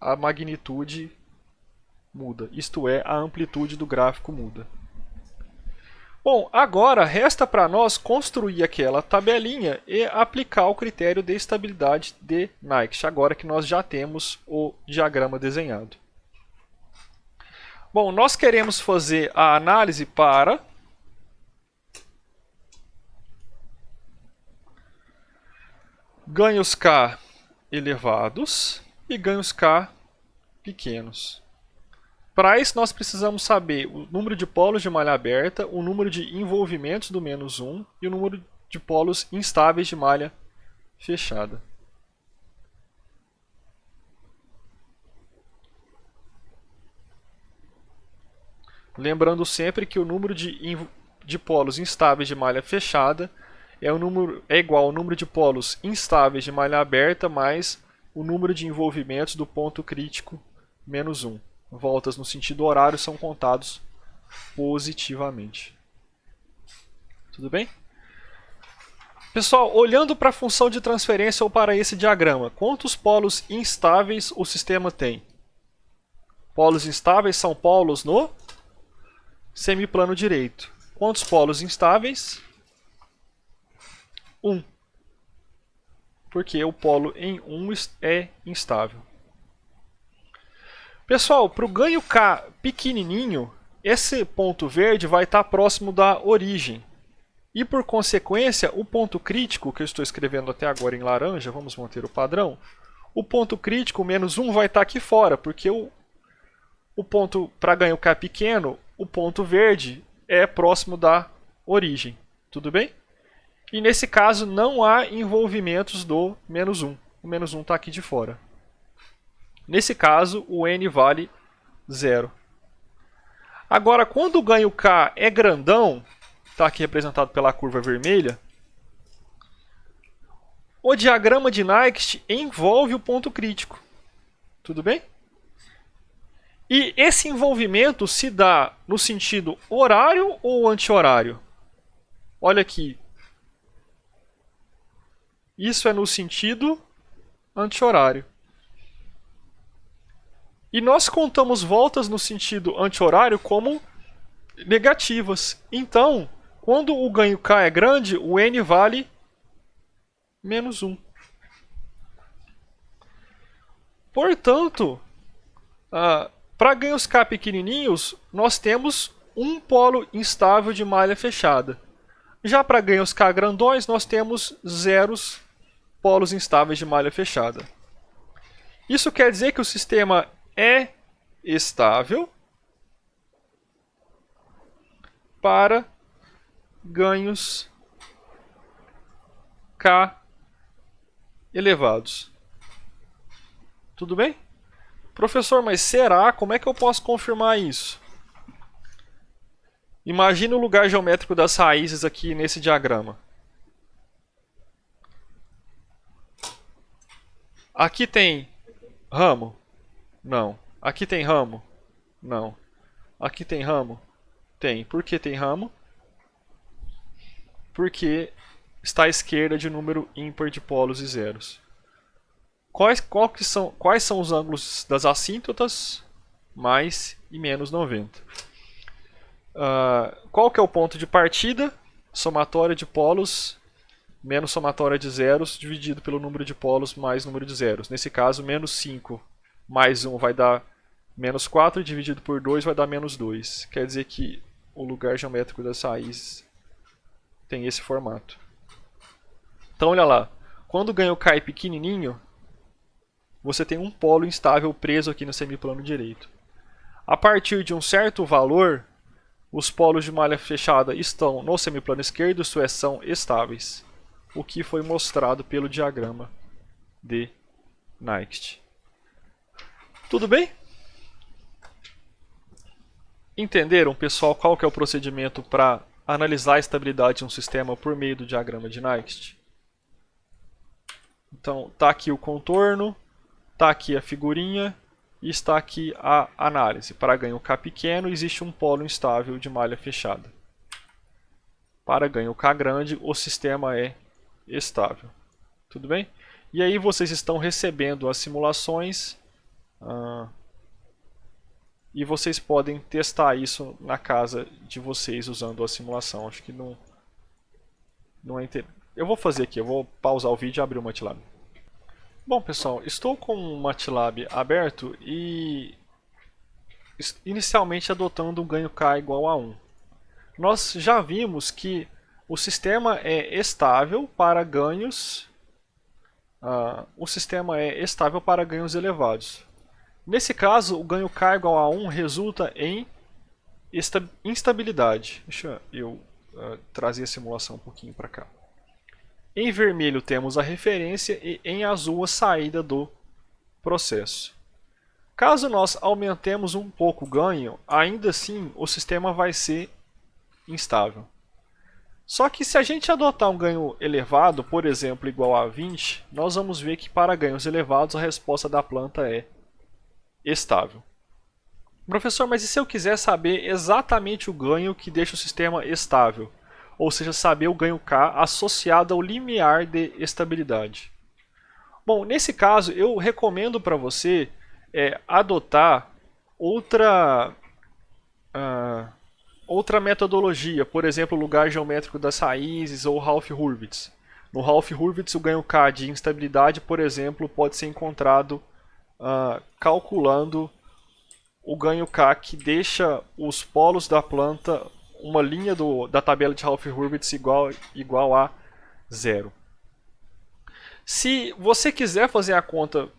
a magnitude muda. Isto é, a amplitude do gráfico muda. Bom, agora resta para nós construir aquela tabelinha e aplicar o critério de estabilidade de Nyquist, agora que nós já temos o diagrama desenhado. Bom, nós queremos fazer a análise para ganhos K elevados e ganhos K pequenos. Para isso, nós precisamos saber o número de polos de malha aberta, o número de envolvimentos do -1 e o número de polos instáveis de malha fechada. Lembrando sempre que o número de polos instáveis de malha fechada é igual ao número de polos instáveis de malha aberta mais o número de envolvimentos do ponto crítico -1. Voltas no sentido horário são contados positivamente. Tudo bem? Pessoal, olhando para a função de transferência ou para esse diagrama, quantos polos instáveis o sistema tem? Polos instáveis são polos no semiplano direito. Quantos polos instáveis? 1. Porque o polo em 1 é instável. Pessoal, para o ganho K pequenininho, esse ponto verde vai estar próximo da origem. E por consequência, o ponto crítico, que eu estou escrevendo até agora em laranja, vamos manter o padrão, o ponto crítico, -1, vai estar aqui fora, porque o ponto para ganho K pequeno, o ponto verde é próximo da origem. Tudo bem? E nesse caso não há envolvimentos do -1. O -1 está aqui de fora. Nesse caso, o N vale 0. Agora, quando o ganho K é grandão, está aqui representado pela curva vermelha, o diagrama de Nyquist envolve o ponto crítico. Tudo bem? E esse envolvimento se dá no sentido horário ou anti-horário? Olha aqui. Isso é no sentido anti-horário. E nós contamos voltas no sentido anti-horário como negativas. Então, quando o ganho K é grande, o N vale -1. Portanto, para ganhos K pequenininhos, nós temos um polo instável de malha fechada. Já para ganhos K grandões, nós temos 0 polos instáveis de malha fechada. Isso quer dizer que o sistema é estável para ganhos K elevados. Tudo bem? Professor, mas será? Como é que eu posso confirmar isso? Imagina o lugar geométrico das raízes aqui nesse diagrama. Aqui tem ramo? Não. Aqui tem ramo? Não. Aqui tem ramo? Tem. Por que tem ramo? Porque está à esquerda de número ímpar de polos e zeros. Quais são os ângulos das assíntotas? Mais e menos 90. Qual que é o ponto de partida? Somatório de polos menos somatória de zeros dividido pelo número de polos mais número de zeros. Nesse caso, menos 5 mais 1 vai dar menos 4, dividido por 2 vai dar menos 2. Quer dizer que o lugar geométrico das raízes tem esse formato. Então, olha lá. Quando o ganho K é pequenininho, você tem um polo instável preso aqui no semiplano direito. A partir de um certo valor, os polos de malha fechada estão no semiplano esquerdo, isso é, são estáveis. O que foi mostrado pelo diagrama de Nyquist. Tudo bem? Entenderam, pessoal, qual que é o procedimento para analisar a estabilidade de um sistema por meio do diagrama de Nyquist? Então, está aqui o contorno, está aqui a figurinha e está aqui a análise. Para ganho K pequeno, existe um polo instável de malha fechada. Para ganho K grande, o sistema é estável. Tudo bem? E aí vocês estão recebendo as simulações e vocês podem testar isso na casa de vocês usando a simulação. Acho que não é interessante. Eu vou fazer aqui, eu vou pausar o vídeo e abrir o MATLAB. Bom, pessoal, estou com o MATLAB aberto e inicialmente adotando um ganho K igual a 1. Nós já vimos que o sistema é estável para ganhos elevados. Nesse caso, o ganho K igual a 1 resulta em instabilidade. Deixa eu trazer a simulação um pouquinho para cá. Em vermelho temos a referência e em azul a saída do processo. Caso nós aumentemos um pouco o ganho, ainda assim o sistema vai ser instável. Só que se a gente adotar um ganho elevado, por exemplo, igual a 20, nós vamos ver que para ganhos elevados a resposta da planta é estável. Professor, mas e se eu quiser saber exatamente o ganho que deixa o sistema estável? Ou seja, saber o ganho K associado ao limiar de estabilidade. Bom, nesse caso, eu recomendo para você adotar outra metodologia, por exemplo, o lugar geométrico das raízes ou Hauff-Hurwitz. No Hauff-Hurwitz, o ganho K de instabilidade, por exemplo, pode ser encontrado calculando o ganho K que deixa os polos da planta, uma linha da tabela de Hauff-Hurwitz igual a 0. Se você quiser fazer a conta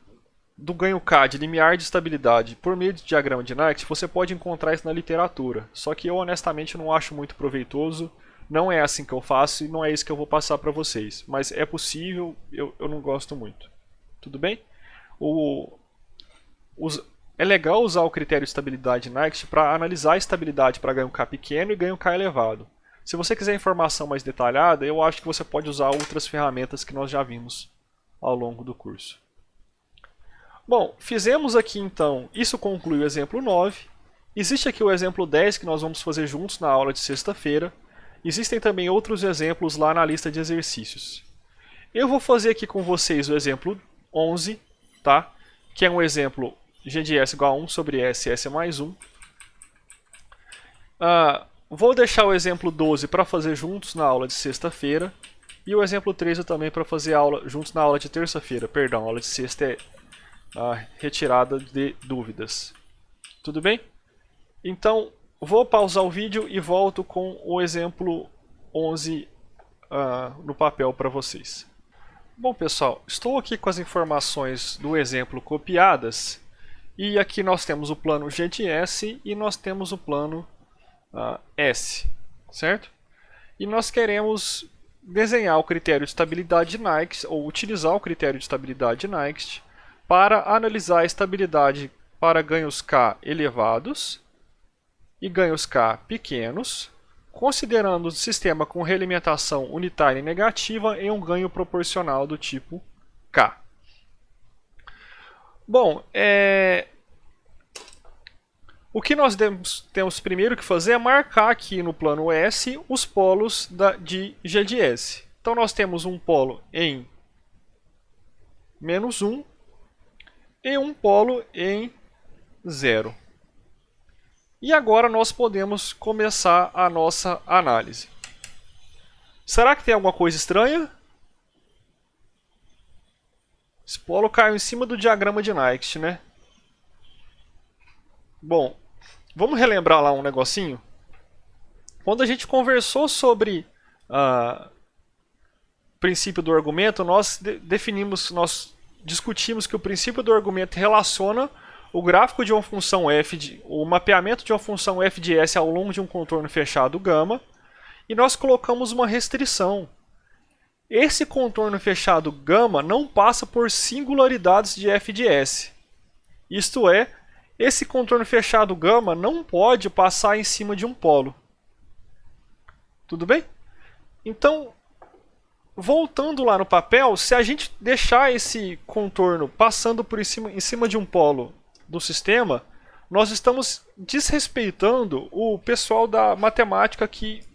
do ganho K de limiar de estabilidade por meio de diagrama de Nyquist, você pode encontrar isso na literatura. Só que eu honestamente não acho muito proveitoso, não é assim que eu faço e não é isso que eu vou passar para vocês. Mas é possível, eu não gosto muito. Tudo bem? É legal usar o critério de estabilidade Nyquist para analisar a estabilidade para ganho K pequeno e ganho K elevado. Se você quiser informação mais detalhada, eu acho que você pode usar outras ferramentas que nós já vimos ao longo do curso. Bom, fizemos aqui então, isso conclui o exemplo 9. Existe aqui o exemplo 10 que nós vamos fazer juntos na aula de sexta-feira. Existem também outros exemplos lá na lista de exercícios. Eu vou fazer aqui com vocês o exemplo 11, tá? Que é um exemplo G de S igual a 1 sobre S, S mais 1. Vou deixar o exemplo 12 para fazer juntos na aula de sexta-feira. E o exemplo 13 também para fazer juntos na aula de terça-feira. Perdão, a aula de sexta é a retirada de dúvidas. Tudo bem? Então, vou pausar o vídeo e volto com o exemplo 11 no papel para vocês. Bom, pessoal, estou aqui com as informações do exemplo copiadas. E aqui nós temos o plano G de S e nós temos o plano S, certo? E nós queremos desenhar o critério de estabilidade de Nyquist, ou utilizar o critério de estabilidade de Nyquist, para analisar a estabilidade para ganhos K elevados e ganhos K pequenos, considerando o sistema com realimentação unitária e negativa em um ganho proporcional do tipo K. Bom, o que nós temos primeiro que fazer é marcar aqui no plano S os polos de G de S. Então nós temos um polo em menos 1 e um polo em 0. E agora nós podemos começar a nossa análise. Será que tem alguma coisa estranha? Esse polo caiu em cima do diagrama de Nyquist, né? Bom, vamos relembrar lá um negocinho? Quando a gente conversou sobre o princípio do argumento, nós discutimos que o princípio do argumento relaciona o gráfico de uma função f, o mapeamento de uma função f de s ao longo de um contorno fechado γ, e nós colocamos uma restrição. Esse contorno fechado γ não passa por singularidades de f de s. Isto é, esse contorno fechado γ não pode passar em cima de um polo. Tudo bem? Então, voltando lá no papel, se a gente deixar esse contorno passando em cima de um polo do sistema, nós estamos desrespeitando o pessoal da matemática que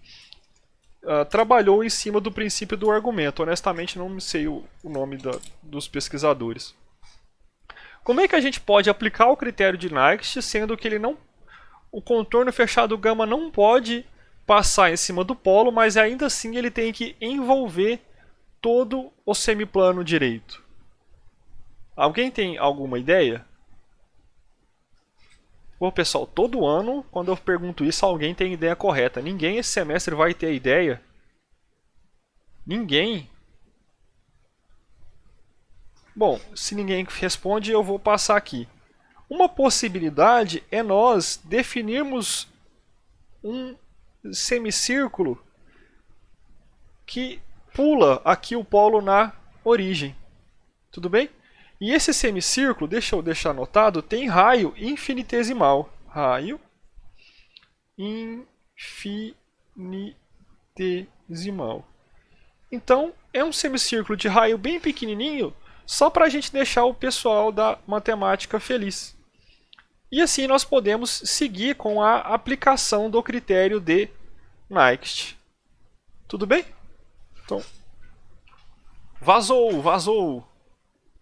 trabalhou em cima do princípio do argumento. Honestamente, não sei o nome dos pesquisadores. Como é que a gente pode aplicar o critério de Nyquist, sendo que o contorno fechado γ não pode passar em cima do polo, mas ainda assim ele tem que envolver todo o semiplano direito? Alguém tem alguma ideia? Bom, pessoal, todo ano, quando eu pergunto isso, alguém tem a ideia correta. Ninguém esse semestre vai ter a ideia. Ninguém. Bom, se ninguém responde, eu vou passar aqui. Uma possibilidade é nós definirmos um semicírculo que pula aqui o polo na origem. Tudo bem? E esse semicírculo, deixa eu deixar anotado, tem raio infinitesimal. Raio infinitesimal. Então, é um semicírculo de raio bem pequenininho, só para a gente deixar o pessoal da matemática feliz. E assim nós podemos seguir com a aplicação do critério de Nyquist. Tudo bem? Então, vazou.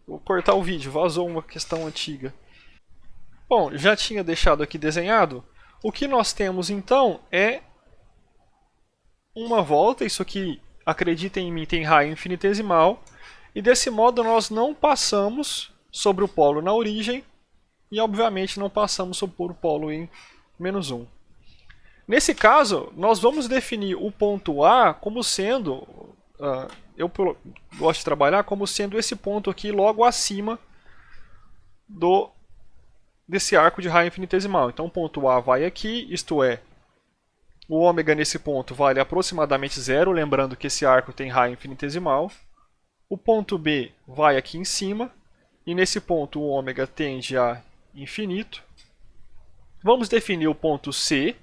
Vou cortar o vídeo, vazou uma questão antiga. Bom, já tinha deixado aqui desenhado. O que nós temos então é uma volta. Isso aqui, acreditem em mim, tem raio infinitesimal. E desse modo nós não passamos sobre o polo na origem. E obviamente não passamos sobre o polo em -1. Nesse caso, nós vamos definir o ponto A como sendo... eu gosto de trabalhar como sendo esse ponto aqui logo acima desse arco de raio infinitesimal. Então o ponto A vai aqui, isto é, o ômega nesse ponto vale aproximadamente 0, lembrando que esse arco tem raio infinitesimal. O ponto B vai aqui em cima, e nesse ponto o ômega tende a infinito. Vamos definir o ponto C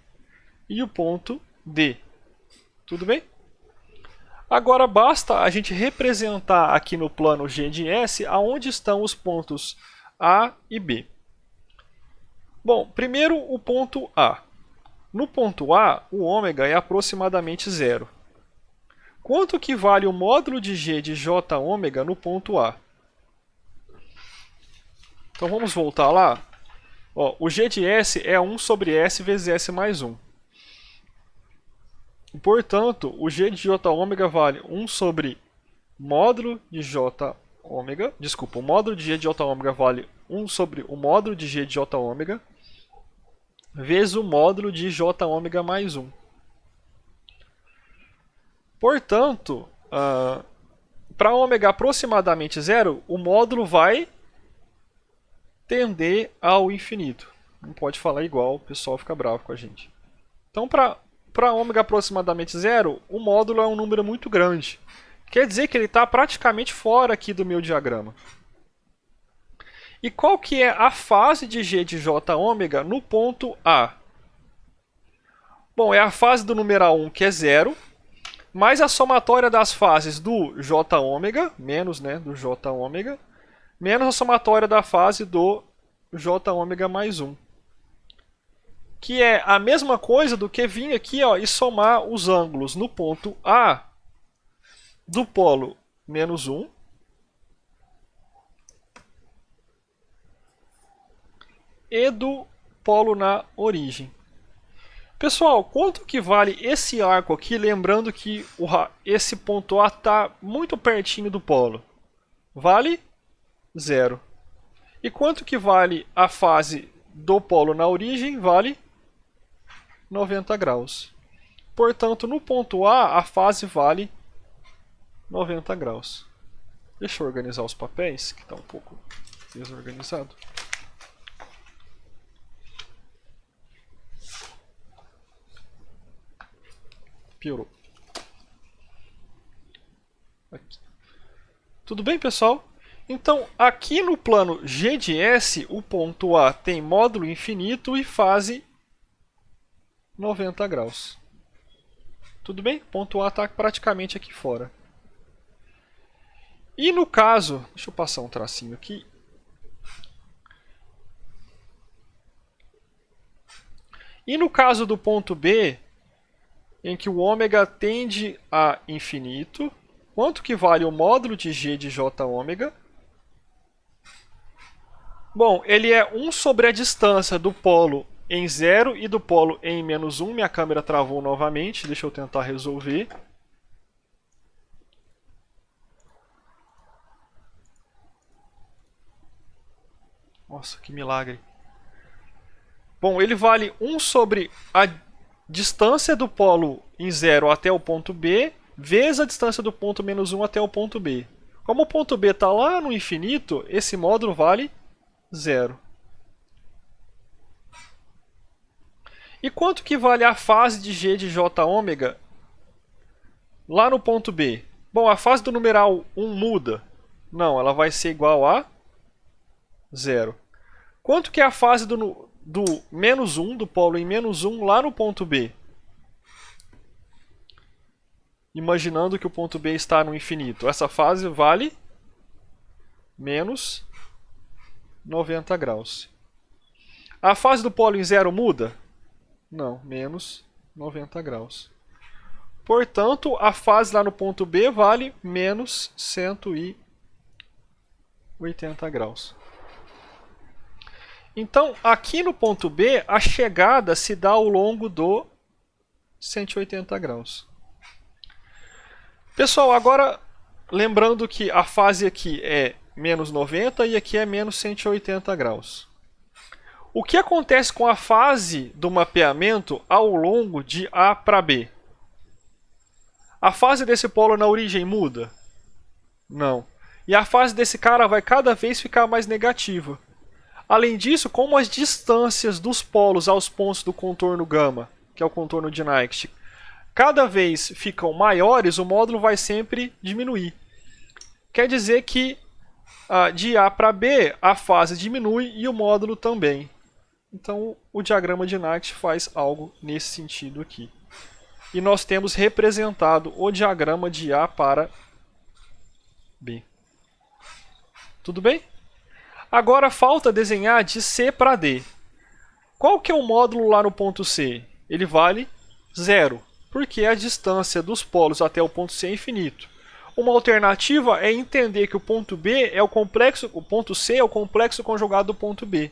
e o ponto D. Tudo bem? Agora basta a gente representar aqui no plano G de S aonde estão os pontos A e B. Bom, primeiro o ponto A. No ponto A, o ômega é aproximadamente 0. Quanto que vale o módulo de G de J ômega no ponto A? Então vamos voltar lá. Ó, o G de S é 1 sobre S vezes S mais 1. Portanto, o G de J ômega vale 1 sobre módulo de J ômega. Desculpa, o módulo de G de J ômega vale 1 sobre o módulo de G de J ômega vezes o módulo de J ômega mais 1. Portanto, para ômega aproximadamente 0, o módulo vai tender ao infinito. Não pode falar igual, o pessoal fica bravo com a gente. Então, para ômega aproximadamente 0, o módulo é um número muito grande. Quer dizer que ele está praticamente fora aqui do meu diagrama. E qual que é a fase de G de J ômega no ponto A? Bom, é a fase do numeral 1, que é 0, mais a somatória das fases do J ômega, menos do J ômega, menos a somatória da fase do J ômega mais 1. Que é a mesma coisa do que vir aqui e somar os ângulos no ponto A do polo -1 e do polo na origem. Pessoal, quanto que vale esse arco aqui, lembrando que esse ponto A está muito pertinho do polo? Vale 0. E quanto que vale a fase do polo na origem? Vale 90 graus. Portanto, no ponto A, a fase vale 90 graus. Deixa eu organizar os papéis, que está um pouco desorganizado. Piorou. Aqui. Tudo bem, pessoal? Então, aqui no plano G de S, o ponto A tem módulo infinito e fase 90 graus. Tudo bem? Ponto A está praticamente aqui fora. E no caso, deixa eu passar um tracinho aqui. E no caso do ponto B, em que o ômega tende a infinito, quanto que vale o módulo de G de J ômega? Bom, ele é 1 sobre a distância do polo em 0 e do polo em menos 1. Minha câmera travou novamente, deixa eu tentar resolver. Nossa, que milagre. Bom, ele vale 1 sobre a distância do polo em 0 até o ponto B, vezes a distância do ponto menos 1 até o ponto B. Como o ponto B está lá no infinito, esse módulo vale 0. E quanto que vale a fase de G de J ômega lá no ponto B? Bom, a fase do numeral 1 muda. Não, ela vai ser igual a 0. Quanto que é a fase do menos 1, do polo em menos 1, lá no ponto B? Imaginando que o ponto B está no infinito. Essa fase vale menos 90 graus. A fase do polo em 0 muda? Não, menos 90 graus. Portanto, a fase lá no ponto B vale menos 180 graus. Então, aqui no ponto B, a chegada se dá ao longo do 180 graus. Pessoal, agora lembrando que a fase aqui é menos 90 e aqui é menos 180 graus. O que acontece com a fase do mapeamento ao longo de A para B? A fase desse polo na origem muda? Não. E a fase desse cara vai cada vez ficar mais negativa. Além disso, como as distâncias dos polos aos pontos do contorno gama, que é o contorno de Nyquist, cada vez ficam maiores, o módulo vai sempre diminuir. Quer dizer que de A para B, a fase diminui e o módulo também. Então, o diagrama de Nyquist faz algo nesse sentido aqui. E nós temos representado o diagrama de A para B. Tudo bem? Agora falta desenhar de C para D. Qual que é o módulo lá no ponto C? Ele vale 0, porque a distância dos polos até o ponto C é infinito. Uma alternativa é entender que o ponto B é o ponto C é o complexo conjugado do ponto B.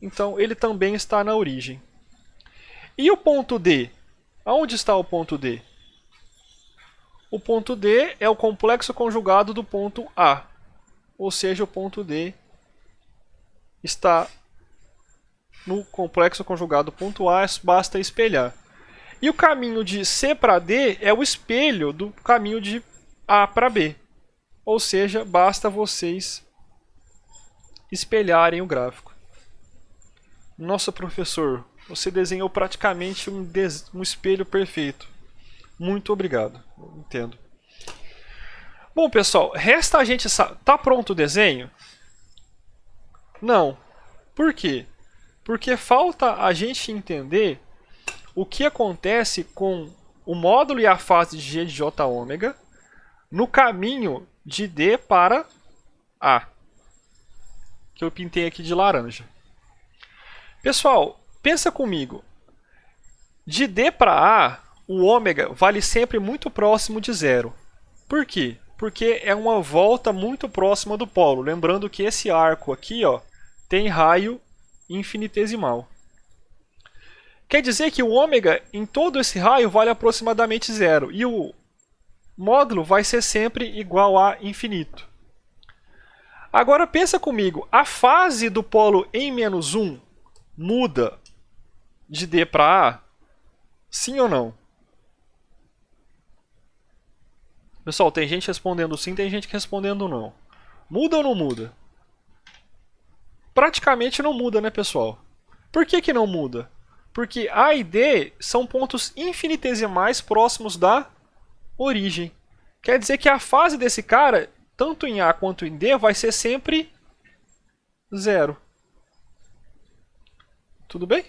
Então ele também está na origem. E o ponto D? Aonde está o ponto D? O ponto D é o complexo conjugado do ponto A. Ou seja, o ponto D está no complexo conjugado do ponto A, basta espelhar. E o caminho de C para D é o espelho do caminho de A para B. Ou seja, basta vocês espelharem o gráfico. Nossa, professor, você desenhou praticamente um espelho perfeito. Muito obrigado. Entendo. Bom, pessoal, resta a gente saber. Tá pronto o desenho? Não. Por quê? Porque falta a gente entender o que acontece com o módulo e a fase de G de J ômega no caminho de D para A, que eu pintei aqui de laranja. Pessoal, pensa comigo. De D para A, o ômega vale sempre muito próximo de 0. Por quê? Porque é uma volta muito próxima do polo. Lembrando que esse arco aqui tem raio infinitesimal. Quer dizer que o ômega em todo esse raio vale aproximadamente 0. E o módulo vai ser sempre igual a infinito. Agora pensa comigo, a fase do polo em menos 1 muda de D para A? Sim ou não? Pessoal, tem gente respondendo sim, tem gente respondendo não. Muda ou não muda? Praticamente não muda, né, pessoal? Por que que não muda? Porque A e D são pontos infinitesimais próximos da origem. Quer dizer que a fase desse cara, tanto em A quanto em D, vai ser sempre 0. Tudo bem?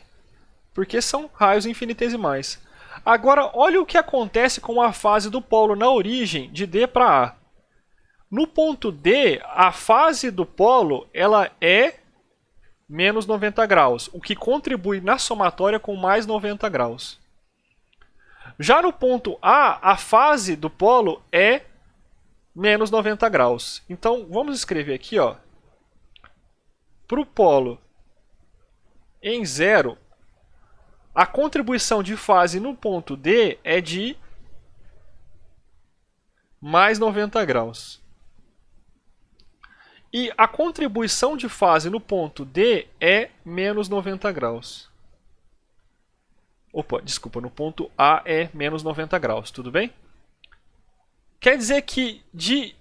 Porque são raios infinitesimais. Agora, olha o que acontece com a fase do polo na origem de D para A. No ponto D, a fase do polo ela é menos 90 graus, o que contribui na somatória com mais 90 graus. Já no ponto A, a fase do polo é menos 90 graus. Então, vamos escrever aqui, ó, para o polo em 0, a contribuição de fase no ponto D é de mais 90 graus. E a contribuição de fase no ponto D é menos 90 graus. Opa, desculpa, no ponto A é menos 90 graus, tudo bem? Quer dizer que de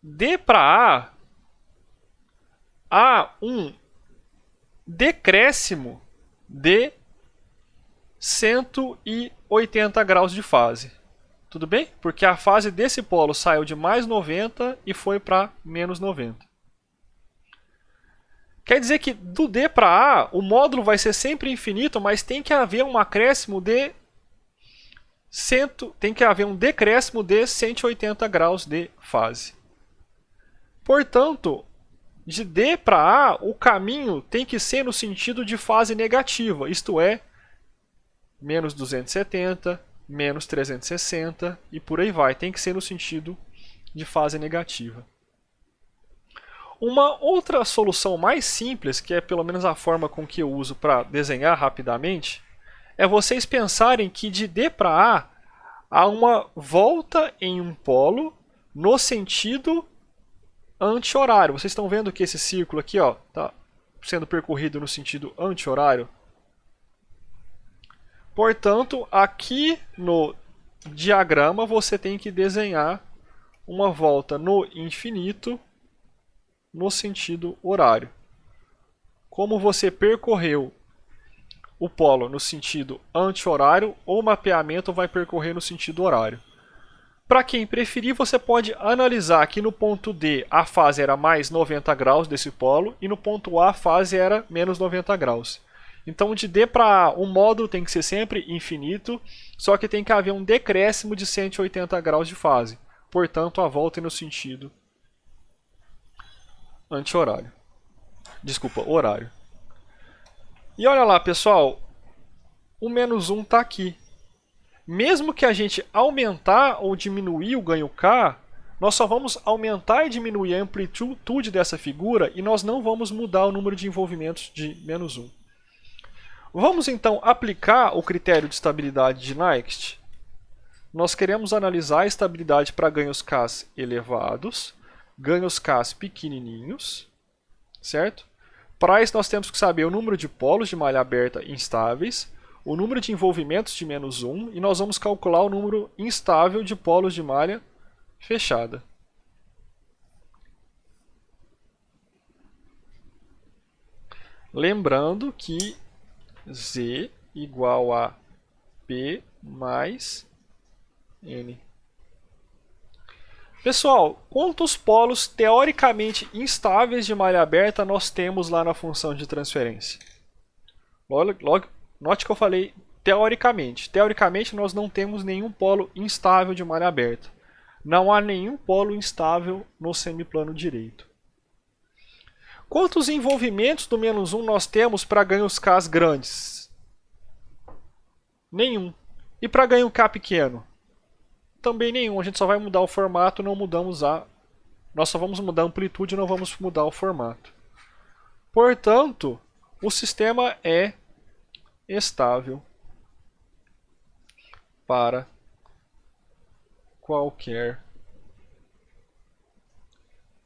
D para A, há um decréscimo de 180 graus de fase. Tudo bem? Porque a fase desse polo saiu de mais 90 e foi para menos 90. Quer dizer que do D para A, o módulo vai ser sempre infinito, mas tem que haver um acréscimo de tem que haver um decréscimo de 180 graus de fase. Portanto, de D para A, o caminho tem que ser no sentido de fase negativa, isto é, menos 270, menos 360 e por aí vai. Tem que ser no sentido de fase negativa. Uma outra solução mais simples, que é pelo menos a forma com que eu uso para desenhar rapidamente, é vocês pensarem que de D para A há uma volta em um polo no sentido anti-horário. Vocês estão vendo que esse círculo aqui está sendo percorrido no sentido anti-horário? Portanto, aqui no diagrama você tem que desenhar uma volta no infinito no sentido horário. Como você percorreu o polo no sentido anti-horário, o mapeamento vai percorrer no sentido horário. Para quem preferir, você pode analisar que no ponto D a fase era mais 90 graus desse polo e no ponto A a fase era menos 90 graus. Então de D para A o módulo tem que ser sempre infinito, só que tem que haver um decréscimo de 180 graus de fase. Portanto, a volta é no sentido anti-horário. Desculpa, horário. E olha lá, pessoal, o menos 1 está aqui. Mesmo que a gente aumentar ou diminuir o ganho K, nós só vamos aumentar e diminuir a amplitude dessa figura e nós não vamos mudar o número de envolvimentos de menos 1. Vamos então aplicar o critério de estabilidade de Next. Nós queremos analisar a estabilidade para ganhos K elevados, ganhos K pequenininhos, certo? Para isso nós temos que saber o número de polos de malha aberta instáveis, o número de envolvimentos de menos 1 e nós vamos calcular o número instável de polos de malha fechada. Lembrando que Z igual a P mais N. Pessoal, quantos polos teoricamente instáveis de malha aberta nós temos lá na função de transferência? Note que eu falei teoricamente. Teoricamente nós não temos nenhum polo instável de malha aberta. Não há nenhum polo instável no semiplano direito. Quantos envolvimentos do menos 1 nós temos para ganhos K grandes? Nenhum. E para ganho K pequeno? Também nenhum. A gente só vai mudar o formato, não mudamos a... Nós só vamos mudar a amplitude, não vamos mudar o formato. Portanto, o sistema é estável para qualquer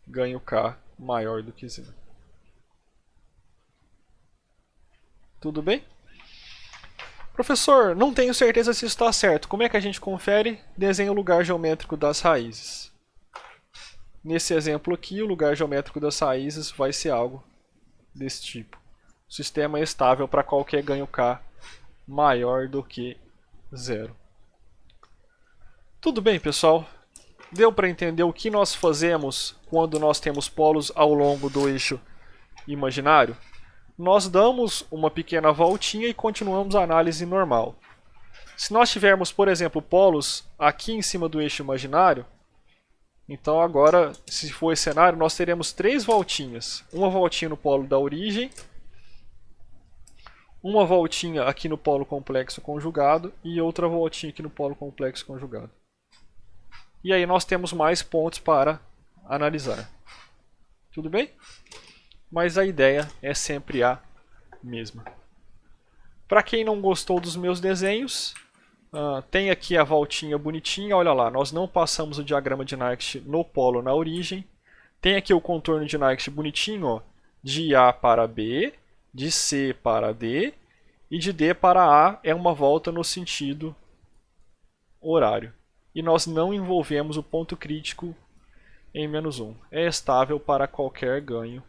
ganho K maior do que zero. Tudo bem? Professor, não tenho certeza se isso está certo. Como é que a gente confere? Desenha o lugar geométrico das raízes. Nesse exemplo aqui, o lugar geométrico das raízes vai ser algo desse tipo. O sistema é estável para qualquer ganho K maior do que zero. Tudo bem, pessoal? Deu para entender o que nós fazemos quando nós temos polos ao longo do eixo imaginário? Nós damos uma pequena voltinha e continuamos a análise normal. Se nós tivermos, por exemplo, polos aqui em cima do eixo imaginário, então agora, se for esse cenário, nós teremos 3 voltinhas. Uma voltinha no polo da origem, uma voltinha aqui no polo complexo conjugado e outra voltinha aqui no polo complexo conjugado. E aí nós temos mais pontos para analisar. Tudo bem? Mas a ideia é sempre a mesma. Para quem não gostou dos meus desenhos, tem aqui a voltinha bonitinha. Olha lá, nós não passamos o diagrama de Nyquist no polo na origem. Tem aqui o contorno de Nyquist bonitinho, ó, de A para B, de C para D e de D para A é uma volta no sentido horário. E nós não envolvemos o ponto crítico em -1. É estável para qualquer ganho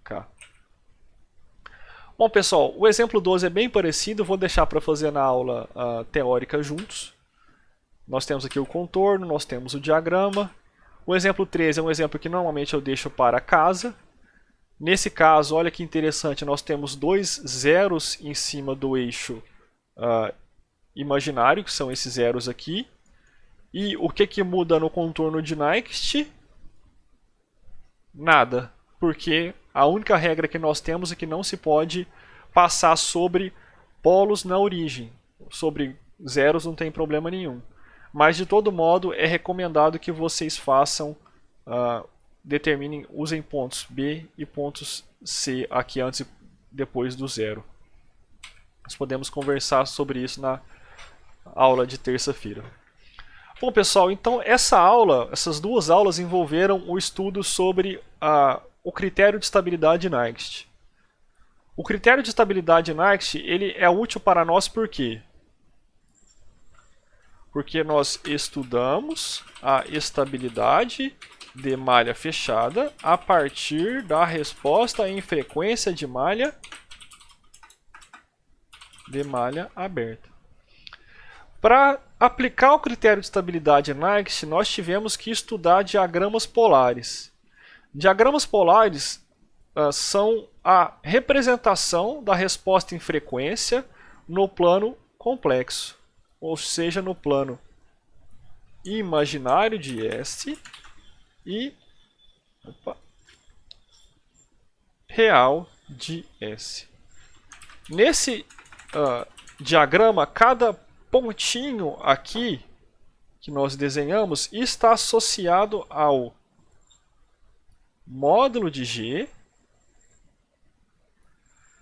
K. Bom, pessoal, o exemplo 12 é bem parecido, vou deixar para fazer na aula teórica juntos. Nós temos aqui o contorno, nós temos o diagrama. O exemplo 13 é um exemplo que normalmente eu deixo para casa. Nesse caso, olha que interessante, nós temos 2 zeros em cima do eixo imaginário, que são esses zeros aqui. E o que muda no contorno de Nyquist? Nada, porque a única regra que nós temos é que não se pode passar sobre polos na origem. Sobre zeros não tem problema nenhum. Mas de todo modo é recomendado que vocês façam, usem pontos B e pontos C aqui antes e depois do zero. Nós podemos conversar sobre isso na aula de terça-feira. Bom, pessoal, então essas 2 aulas envolveram o estudo sobre o critério de estabilidade de Nyquist. O critério de estabilidade de Nyquist ele é útil para nós por quê? Porque nós estudamos a estabilidade de malha fechada a partir da resposta em frequência de malha aberta. Para aplicar o critério de estabilidade em Nyquist, nós tivemos que estudar diagramas polares. Diagramas polares são a representação da resposta em frequência no plano complexo, ou seja, no plano imaginário de S e real de S. Nesse diagrama, cada pontinho aqui que nós desenhamos está associado ao módulo de G.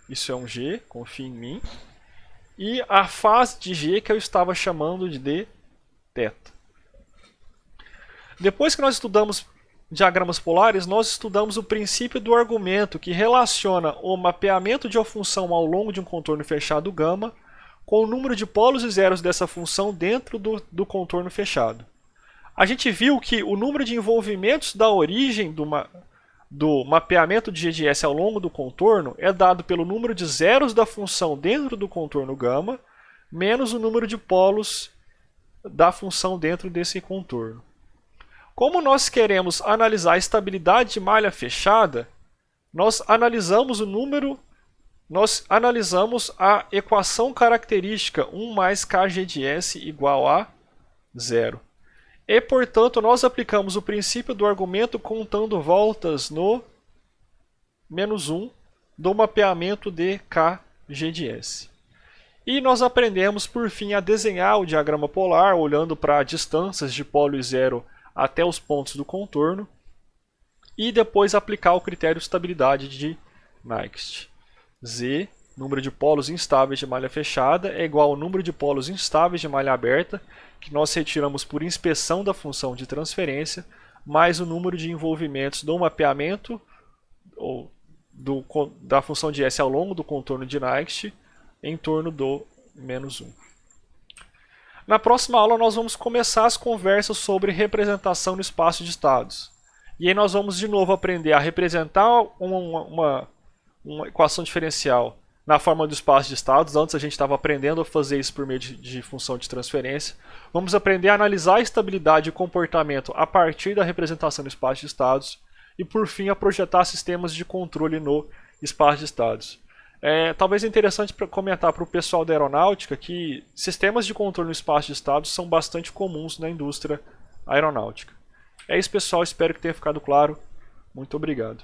Isso é um G, confia em mim. E a fase de G que eu estava chamando de θ. Depois que nós estudamos diagramas polares, nós estudamos o princípio do argumento que relaciona o mapeamento de uma função ao longo de um contorno fechado γ com o número de polos e zeros dessa função dentro do contorno fechado. A gente viu que o número de envolvimentos da origem do mapeamento de G de S ao longo do contorno é dado pelo número de zeros da função dentro do contorno γ menos o número de polos da função dentro desse contorno. Como nós queremos analisar a estabilidade de malha fechada, nós analisamos a equação característica 1 mais kg de S igual a 0. E, portanto, nós aplicamos o princípio do argumento contando voltas no -1 do mapeamento de kg de S. E nós aprendemos, por fim, a desenhar o diagrama polar, olhando para distâncias de polo e zero até os pontos do contorno, e depois aplicar o critério de estabilidade de Nyquist. Z, número de polos instáveis de malha fechada, é igual ao número de polos instáveis de malha aberta, que nós retiramos por inspeção da função de transferência, mais o número de envolvimentos do mapeamento ou da função de S ao longo do contorno de Next em torno do -1. Na próxima aula nós vamos começar as conversas sobre representação no espaço de estados. E aí nós vamos de novo aprender a representar uma equação diferencial na forma do espaço de estados. Antes a gente estava aprendendo a fazer isso por meio de função de transferência. Vamos aprender a analisar a estabilidade e comportamento a partir da representação no espaço de estados. E por fim a projetar sistemas de controle no espaço de estados. Talvez é interessante comentar para o pessoal da aeronáutica que sistemas de controle no espaço de estados são bastante comuns na indústria aeronáutica. É isso, pessoal, espero que tenha ficado claro. Muito obrigado.